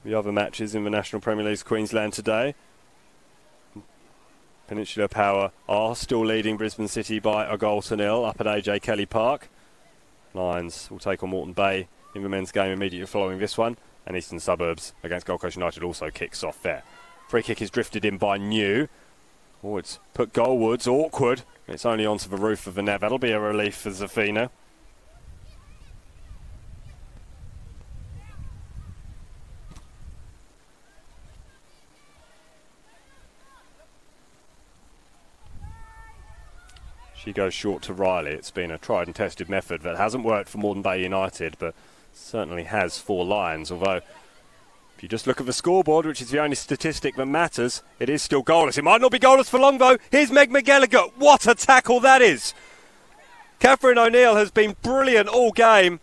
the other matches in the National Premier League Queensland today, Peninsula Power are still leading Brisbane City by a goal to nil up at AJ Kelly Park. Lions will take on Moreton Bay in the men's game immediately following this one. And Eastern Suburbs against Gold Coast United also kicks off there. Free kick is drifted in by New. Oh, it's put goalwards. Awkward. It's only onto the roof of the net. That'll be a relief for Zafina. She goes short to Riley. It's been a tried and tested method that hasn't worked for Moreton Bay United, but certainly has for Lions. Although, if you just look at the scoreboard, which is the only statistic that matters, it is still goalless. It might not be goalless for long, though. Here's Meg McGallagher. What a tackle that is! Catherine O'Neill has been brilliant all game,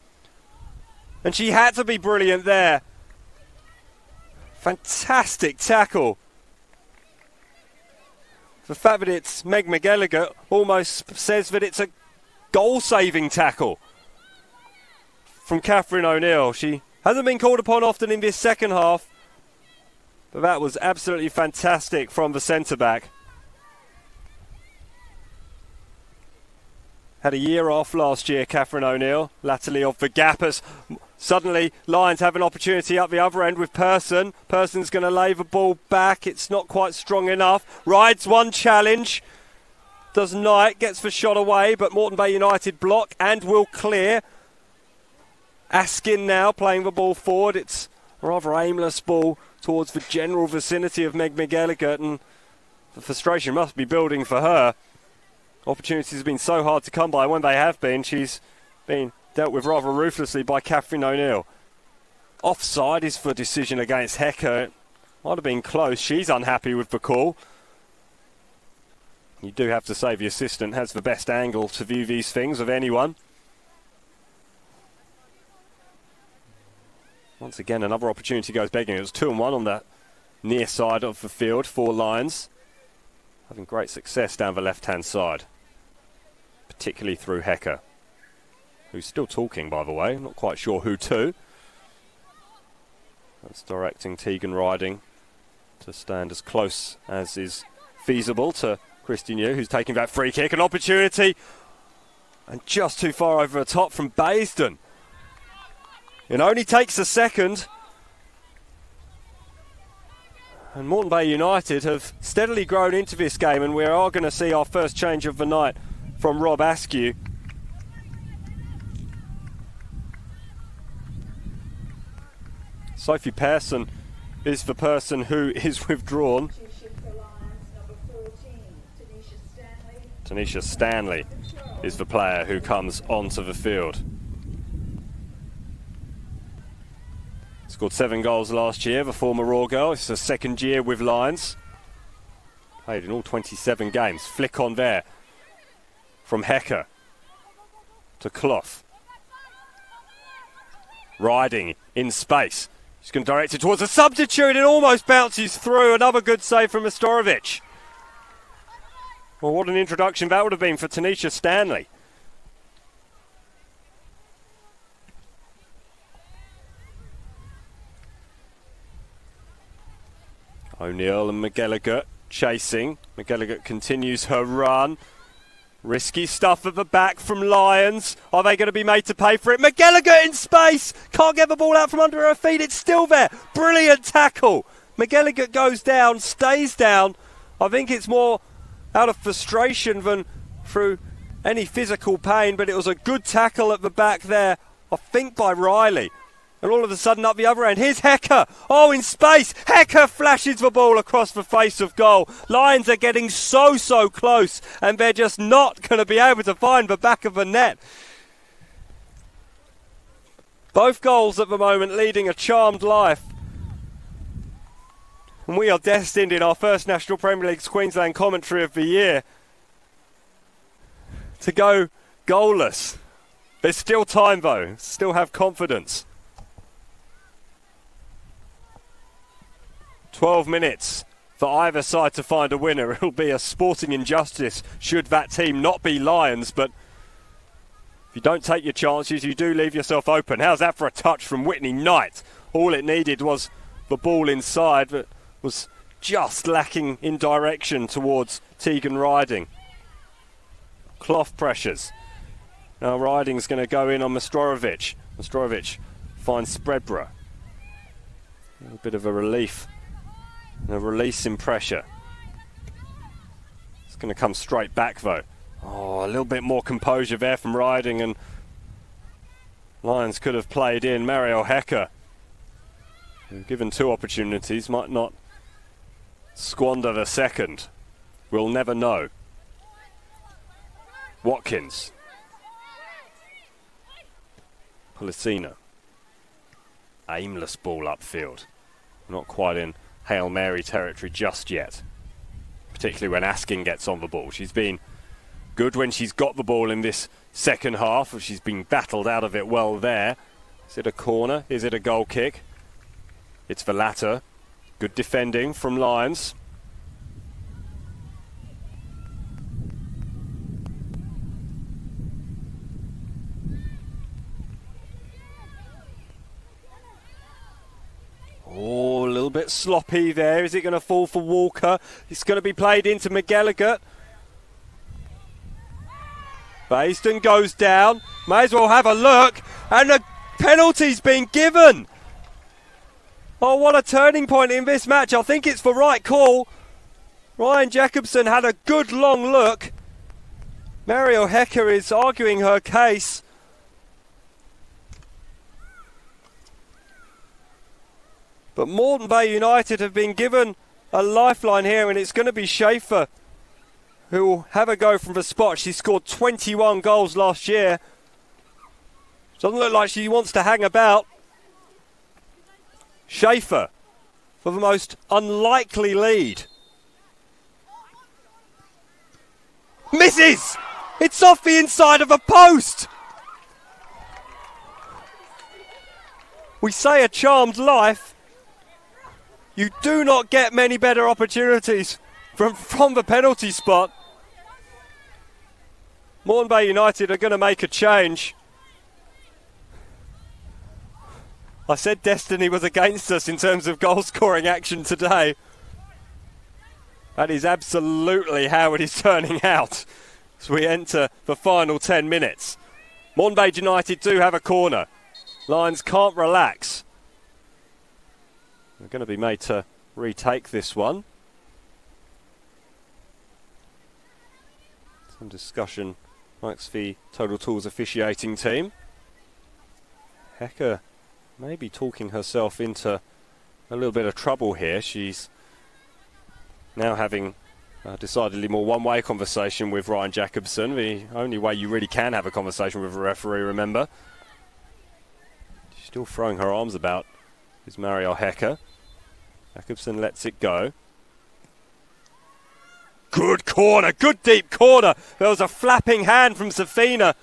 and she had to be brilliant there. Fantastic tackle. The fact that it's Meg McGallagher almost says that it's a goal-saving tackle from Catherine O'Neill. She hasn't been called upon often in this second half, but that was absolutely fantastic from the centre-back. Had a year off last year, Catherine O'Neill, latterly of the gappers. Suddenly, Lions have an opportunity up the other end with Person. Person's going to lay the ball back. It's not quite strong enough. Rides one challenge. Does Knight, gets the shot away, but Moreton Bay United block and will clear. Askin now playing the ball forward. It's a rather aimless ball towards the general vicinity of Meg McGallagher, and the frustration must be building for her. Opportunities have been so hard to come by. When they have been, she's been dealt with rather ruthlessly by Catherine O'Neill. Offside is for decision against Hecker. It might have been close. She's unhappy with the call. You do have to say the assistant has the best angle to view these things of anyone. Once again, another opportunity goes begging. It was 2-1 on that near side of the field for Lions. Having great success down the left-hand side, particularly through Hecker, who's still talking, by the way. I'm not quite sure who to. That's directing Tegan Riding to stand as close as is feasible to Christy New, who's taking that free kick. An opportunity, and just too far over the top from Baisden. It only takes a second. And Moreton Bay United have steadily grown into this game, and we are going to see our first change of the night from Rob Askew. Sophie Pearson is the person who is withdrawn. Tanisha Stanley is the player who comes onto the field. Scored 7 goals last year, the former Raw girl. It's her second year with Lions. Played in all 27 games. Flick on there from Hecker to Clough. Riding in space. She's going to direct it towards a substitute. It almost bounces through. Another good save from Mastorovic. Well, what an introduction that would have been for Tanisha Stanley. O'Neill and McGallagher chasing. McGallagher continues her run. Risky stuff at the back from Lions. Are they going to be made to pay for it? McGallagher in space. Can't get the ball out from under her feet. It's still there. Brilliant tackle. McGallagher goes down, stays down, I think it's more out of frustration than through any physical pain, but it was a good tackle at the back there, I think by Riley. And all of a sudden up the other end, here's Hecker. Oh, in space. Hecker flashes the ball across the face of goal. Lions are getting so close, and they're just not going to be able to find the back of the net. Both goals at the moment leading a charmed life. And we are destined in our first National Premier League's Queensland commentary of the year to go goalless. There's still time though. Still have confidence. 12 minutes for either side to find a winner. It'll be a sporting injustice should that team not be Lions, but if you don't take your chances, you do leave yourself open. How's that for a touch from Whitney Knight? All it needed was the ball inside, but was just lacking in direction towards Tegan Riding. Cloth pressures. Now Riding's going to go in on Mastorovic. Mastorovic finds Spreadborough. A little bit of a relief. A release in pressure. It's going to come straight back though. Oh, a little bit more composure there from Riding, and Lions could have played in. Mario Hecker, given two opportunities, might not squander the second. We'll never know. Watkins. Policina. Aimless ball upfield. Not quite in Hail Mary territory just yet. Particularly when Askin gets on the ball. She's been good when she's got the ball in this second half. She's been battled out of it well there. Is it a corner? Is it a goal kick? It's the latter. Good defending from Lions. Oh, a little bit sloppy there. Is it going to fall for Walker? It's going to be played into McGilligan. Baisden goes down. May as well have a look. And a penalty's been given. Oh, what a turning point in this match. I think it's the right call. Ryan Jacobson had a good long look. Mario Hecker is arguing her case. But Moreton Bay United have been given a lifeline here, and it's going to be Schaefer who will have a go from the spot. She scored 21 goals last year. Doesn't look like she wants to hang about. Schaefer for the most unlikely lead. Misses! It's off the inside of a post! We say a charmed life. You do not get many better opportunities from the penalty spot. Moreton Bay United are going to make a change. I said destiny was against us in terms of goal scoring action today. That is absolutely how it is turning out as we enter the final 10 minutes. Moreton Bay United do have a corner. Lions can't relax. They're going to be made to retake this one. Some discussion amongst the Total Tools officiating team. Hecker maybe talking herself into a little bit of trouble here. She's now having a decidedly more one-way conversation with Ryan Jacobson. The only way you really can have a conversation with a referee, remember. She's still throwing her arms about. Is Mario Hecker. Jacobson lets it go. Good corner, good deep corner. There was a flapping hand from Safina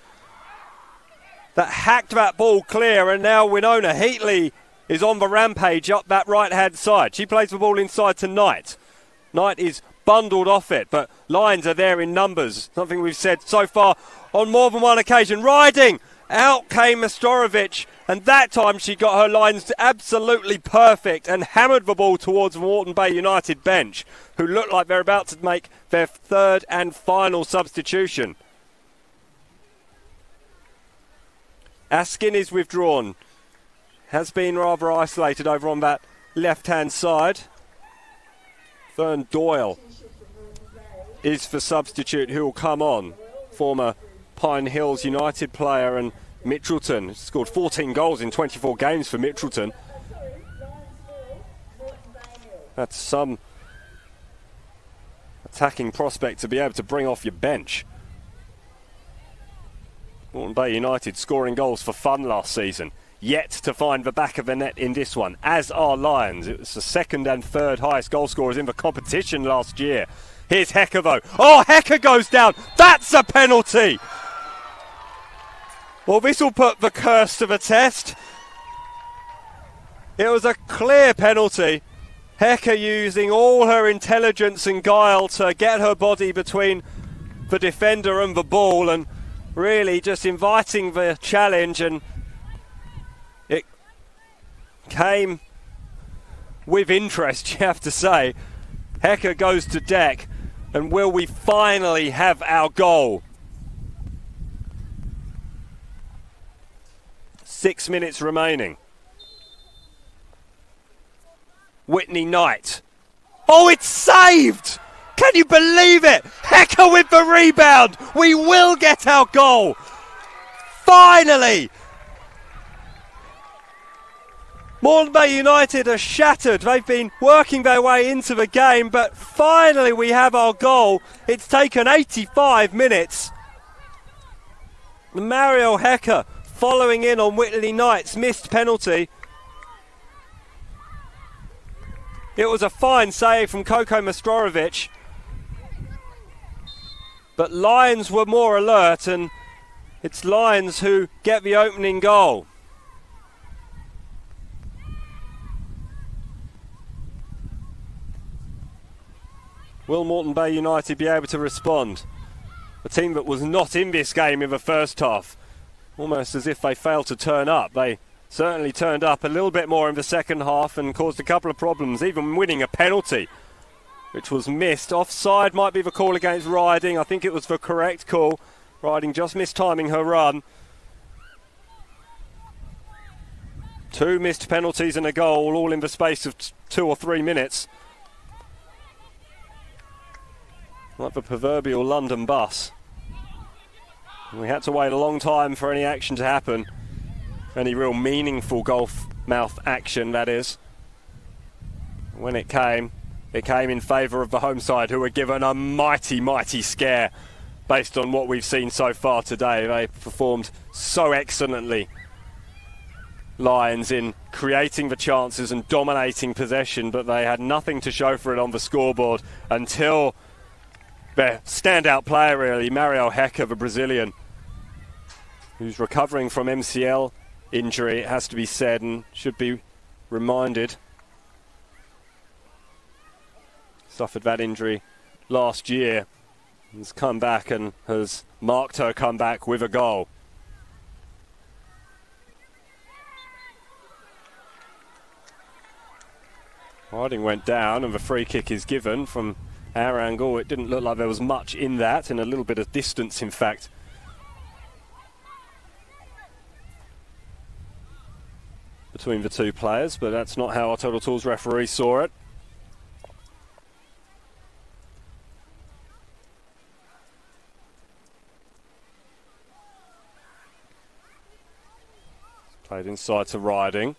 that hacked that ball clear, and now Winona Heatley is on the rampage up that right-hand side. She plays the ball inside to Knight. Knight is bundled off it, but Lions are there in numbers. Something we've said so far on more than one occasion. Riding! Out came Mastorovic, and that time she got her lines absolutely perfect and hammered the ball towards the Moreton Bay United bench, who look like they're about to make their third and final substitution. Askin is withdrawn. Has been rather isolated over on that left-hand side. Fern Doyle is for substitute who will come on. Former Pine Hills United player and Mitchelton. Scored 14 goals in 24 games for Mitchelton. That's some attacking prospect to be able to bring off your bench. Moreton Bay United scoring goals for fun last season. Yet to find the back of the net in this one, as are Lions. It was the second and third highest goal scorers in the competition last year. Here's Hecker though. Oh, Hecker goes down. That's a penalty. Well, this will put the curse to the test. It was a clear penalty. Hecker using all her intelligence and guile to get her body between the defender and the ball and really just inviting the challenge, and it came with interest, you have to say. Hecker goes to deck, and will we finally have our goal? 6 minutes remaining. Whitney Knight. Oh, it's saved! Can you believe it? Hecker with the rebound. We will get our goal. Finally! Moreton Bay United are shattered. They've been working their way into the game, but finally we have our goal. It's taken 85 minutes. Mario Hecker following in on Whitney Knight's missed penalty. It was a fine save from Koko Mastorovic. But Lions were more alert, and it's Lions who get the opening goal. Will Moreton Bay United be able to respond? A team that was not in this game in the first half. Almost as if they failed to turn up. They certainly turned up a little bit more in the second half and caused a couple of problems, even winning a penalty, which was missed. Offside might be the call against Riding. I think it was the correct call. Riding just mistiming her run. 2 missed penalties and a goal, all in the space of 2 or 3 minutes. Like the proverbial London bus. We had to wait a long time for any action to happen. Any real meaningful goal mouth action, that is. When it came in favour of the home side, who were given a mighty, mighty scare based on what we've seen so far today. They performed so excellently, Lions, in creating the chances and dominating possession, but they had nothing to show for it on the scoreboard until their standout player, really, Mario Hecker, the Brazilian, who's recovering from MCL injury, it has to be said, and should be reminded. Suffered that injury last year. Has come back and has marked her comeback with a goal. Harding went down and the free kick is given from our angle. It didn't look like there was much in that, and a little bit of distance, in fact, between the two players, but that's not how our Total Tools referee saw it. Played inside to Riding.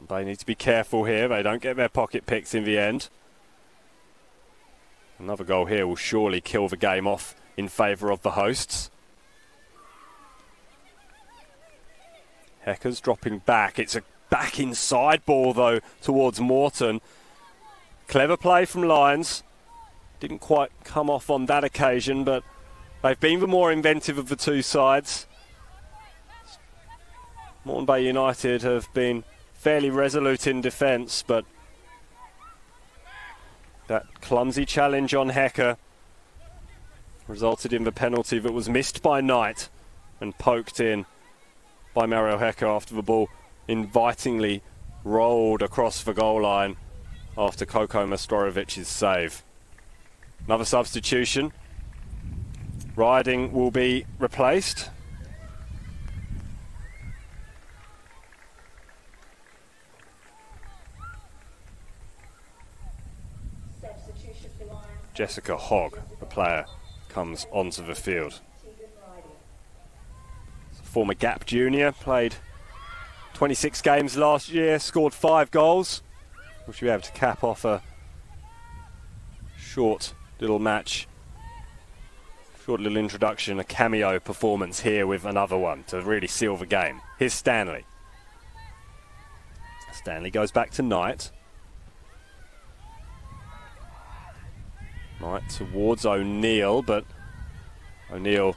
They need to be careful here. They don't get their pocket picks in the end. Another goal here will surely kill the game off in favour of the hosts. Hecker's dropping back. It's a back inside ball, though, towards Moreton. Clever play from Lions. Didn't quite come off on that occasion, but they've been the more inventive of the two sides. Moreton Bay United have been fairly resolute in defence, but that clumsy challenge on Hecker resulted in the penalty that was missed by Knight and poked in by Mario Hecker after the ball invitingly rolled across the goal line after Koko Mastorovic's save. Another substitution. Riding will be replaced. Jessica Hogg, the player, comes onto the field. Former Gap junior, played 26 games last year, scored 5 goals. Will she be able to cap off a short little match, short little introduction, a cameo performance here with another one to really seal the game. Here's Stanley. Stanley goes back to Knight. Knight towards O'Neill, but O'Neill,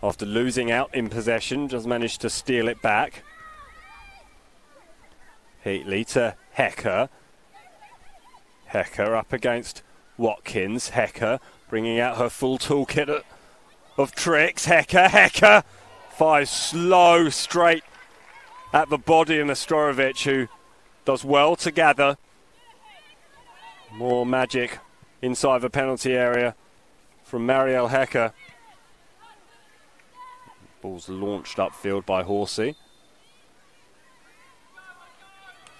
after losing out in possession, just managed to steal it back. Heatley to Hecker. Hecker up against Watkins. Hecker bringing out her full toolkit of tricks. Hecker fires slow, straight at the body of Mastorovic, who does well to gather. More magic inside the penalty area from Marielle Hecker. Ball's launched upfield by Horsey.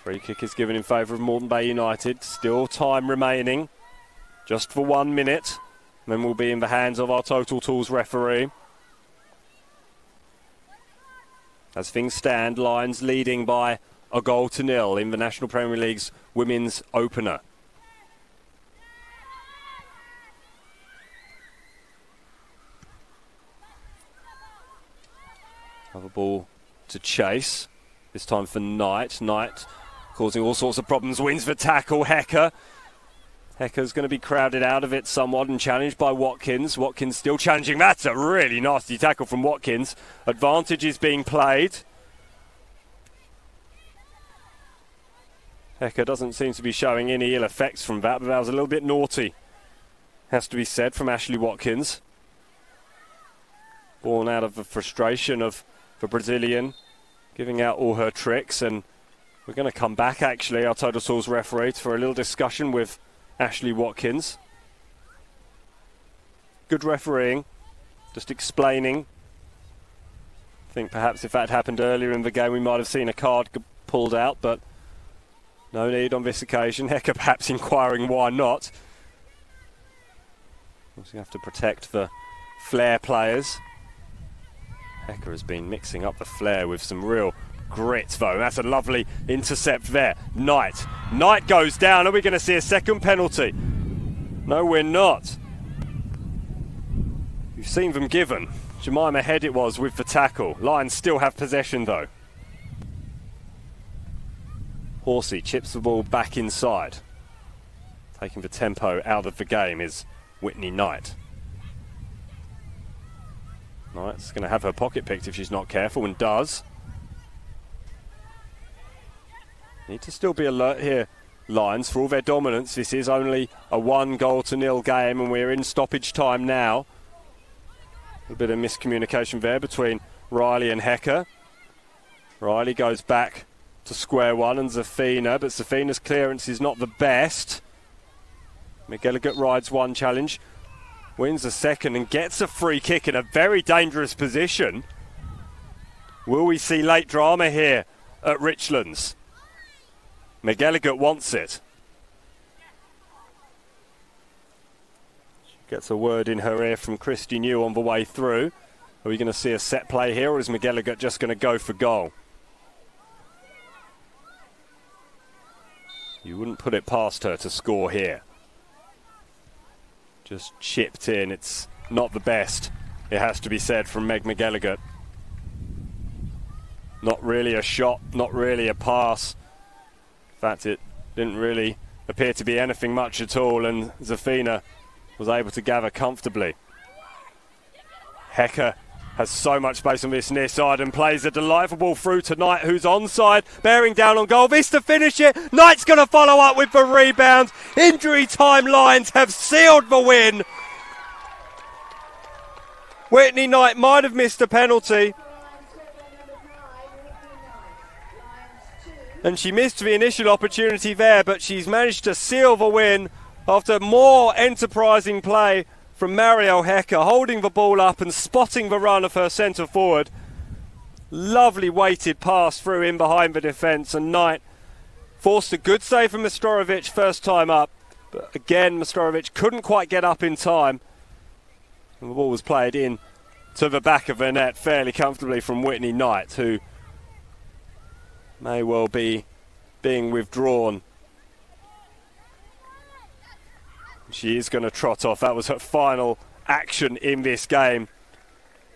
Free kick is given in favour of Moreton Bay United. Still time remaining. Just for 1 minute. Then we'll be in the hands of our Total Tools referee. As things stand, Lions leading by a 1-0 in the National Premier League's women's opener. Have a ball to Chase. This time for Knight. Knight causing all sorts of problems. Wins the tackle. Hecker's going to be crowded out of it somewhat and challenged by Watkins. Watkins still challenging. That's a really nasty tackle from Watkins. Advantage is being played. Hecker doesn't seem to be showing any ill effects from that, but that was a little bit naughty, has to be said, from Ashley Watkins. Born out of the frustration of the Brazilian giving out all her tricks, and we're going to come back, actually, our Total Tools referee, for a little discussion with Ashley Watkins. Good refereeing, just explaining. I think perhaps if that happened earlier in the game, we might have seen a card pulled out, but no need on this occasion. Hecker perhaps inquiring why not. We have to protect the flair players. Hecker has been mixing up the flair with some real grit, though. That's a lovely intercept there. Knight goes down. Are we going to see a second penalty? No, we're not. You've seen them given. Jemima Head it was with the tackle. Lions still have possession, though. Horsey chips the ball back inside. Taking the tempo out of the game is Whitney Knight. Knight's going to have her pocket picked if she's not careful, and does. Need to still be alert here, Lions, for all their dominance. This is only a 1-0 game, and we're in stoppage time now. A bit of miscommunication there between Riley and Hecker. Riley goes back to square one, and Zafina, but Zafina's clearance is not the best. McGilligan rides one challenge, wins a second, and gets a free kick in a very dangerous position. Will we see late drama here at Richlands? McGilligan wants it. She gets a word in her ear from Christy New on the way through. Are we going to see a set play here, or is McGilligan just going to go for goal? You wouldn't put it past her to score here. Just chipped in. It's not the best, it has to be said, from Meg McGilligan. Not really a shot, not really a pass. In fact, it didn't really appear to be anything much at all, and Zafina was able to gather comfortably. Hecker has so much space on this near side and plays a delightful ball through to Knight, who's onside, bearing down on goal. This to finish it. Knight's going to follow up with the rebound. Injury time Lions have sealed the win. Whitney Knight might have missed a penalty, and she missed the initial opportunity there, but she's managed to seal the win after more enterprising play from Marielle Hecker, holding the ball up and spotting the run of her centre forward. Lovely weighted pass through in behind the defence, and Knight forced a good save from Mastorovic first time up, But again, Mostorovic couldn't quite get up in time. And the ball was played in to the back of the net fairly comfortably from Whitney Knight, who may well be being withdrawn. She is going to trot off. That was her final action in this game,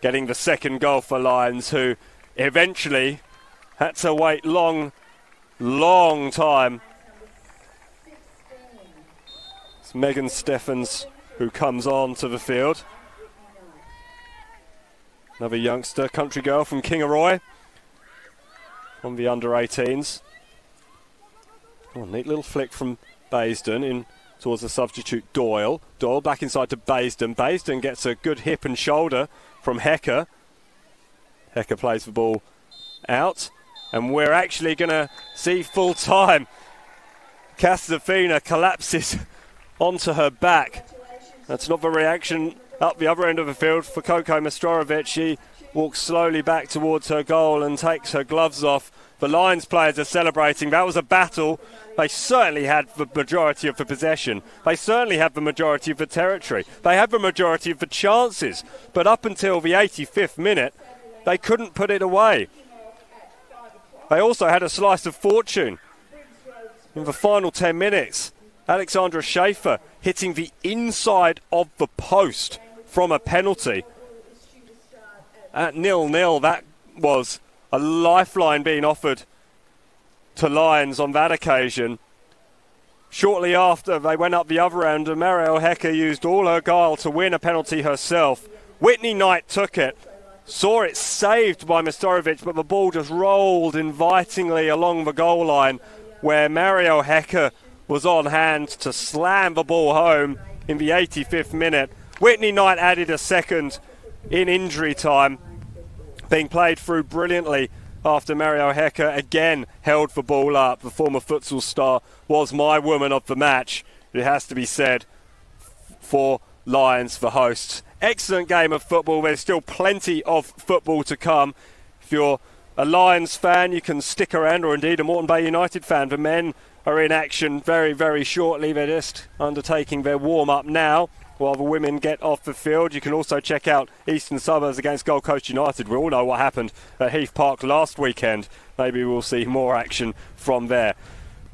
getting the second goal for Lions, who eventually had to wait long time. It's Megan Steffens who comes on to the field. Another youngster, country girl from Kingaroy, on the under-18s. Oh, neat little flick from Baisden in towards the substitute Doyle. Doyle back inside to Baisden. Baisden gets a good hip and shoulder from Hecker. Hecker plays the ball out, and we're actually going to see full time. Castafina collapses onto her back. That's not the reaction up the other end of the field for Coco Mostorovic. She walks slowly back towards her goal and takes her gloves off. The Lions players are celebrating. That was a battle. They certainly had the majority of the possession. They certainly had the majority of the territory. They had the majority of the chances. But up until the 85th minute, they couldn't put it away. They also had a slice of fortune. In the final 10 minutes, Alexandra Schaefer hitting the inside of the post from a penalty. At 0-0, that was a lifeline being offered to Lions on that occasion. Shortly after, they went up the other end, and Marielle Hecker used all her guile to win a penalty herself. Whitney Knight took it, saw it saved by Mostorovic, but the ball just rolled invitingly along the goal line, where Marielle Hecker was on hand to slam the ball home in the 85th minute. Whitney Knight added a second in injury time, being played through brilliantly after Marielle Hecker again held the ball up. The former futsal star was my woman of the match, it has to be said, for Lions, the hosts. Excellent game of football. There's still plenty of football to come. If you're a Lions fan, you can stick around, or indeed a Moreton Bay United fan. The men are in action very, very shortly. They're just undertaking their warm-up now while the women get off the field. You can also check out Eastern Suburbs against Gold Coast United. We all know what happened at Heath Park last weekend. Maybe we'll see more action from there.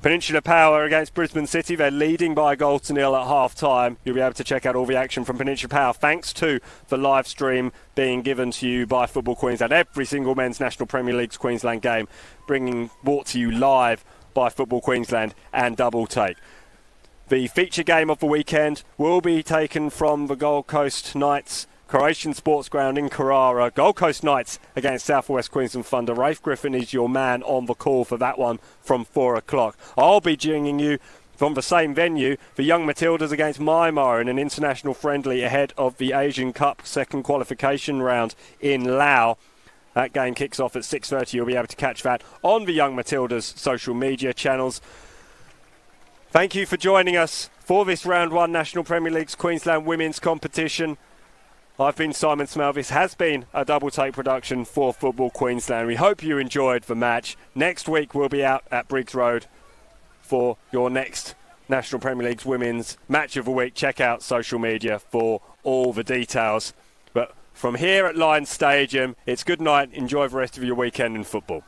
Peninsula Power against Brisbane City. They're leading by a goal to nil at half-time. You'll be able to check out all the action from Peninsula Power thanks to the live stream being given to you by Football Queensland. Every single men's National Premier League's Queensland game brought to you live by Football Queensland and Double Take. The feature game of the weekend will be taken from the Gold Coast Knights Croatian Sports Ground in Carrara. Gold Coast Knights against South West Queensland Thunder. Rafe Griffin is your man on the call for that one from 4 o'clock. I'll be joining you from the same venue for Young Matildas against Myanmar in an international friendly ahead of the Asian Cup second qualification round in Laos. That game kicks off at 6:30. You'll be able to catch that on the Young Matildas social media channels. Thank you for joining us for this Round 1 National Premier League's Queensland Women's Competition. I've been Simon Smell. This has been a Double Take production for Football Queensland. We hope you enjoyed the match. Next week we'll be out at Briggs Road for your next National Premier League's Women's Match of the Week. Check out social media for all the details. But from here at Lions Stadium, it's good night. Enjoy the rest of your weekend in football.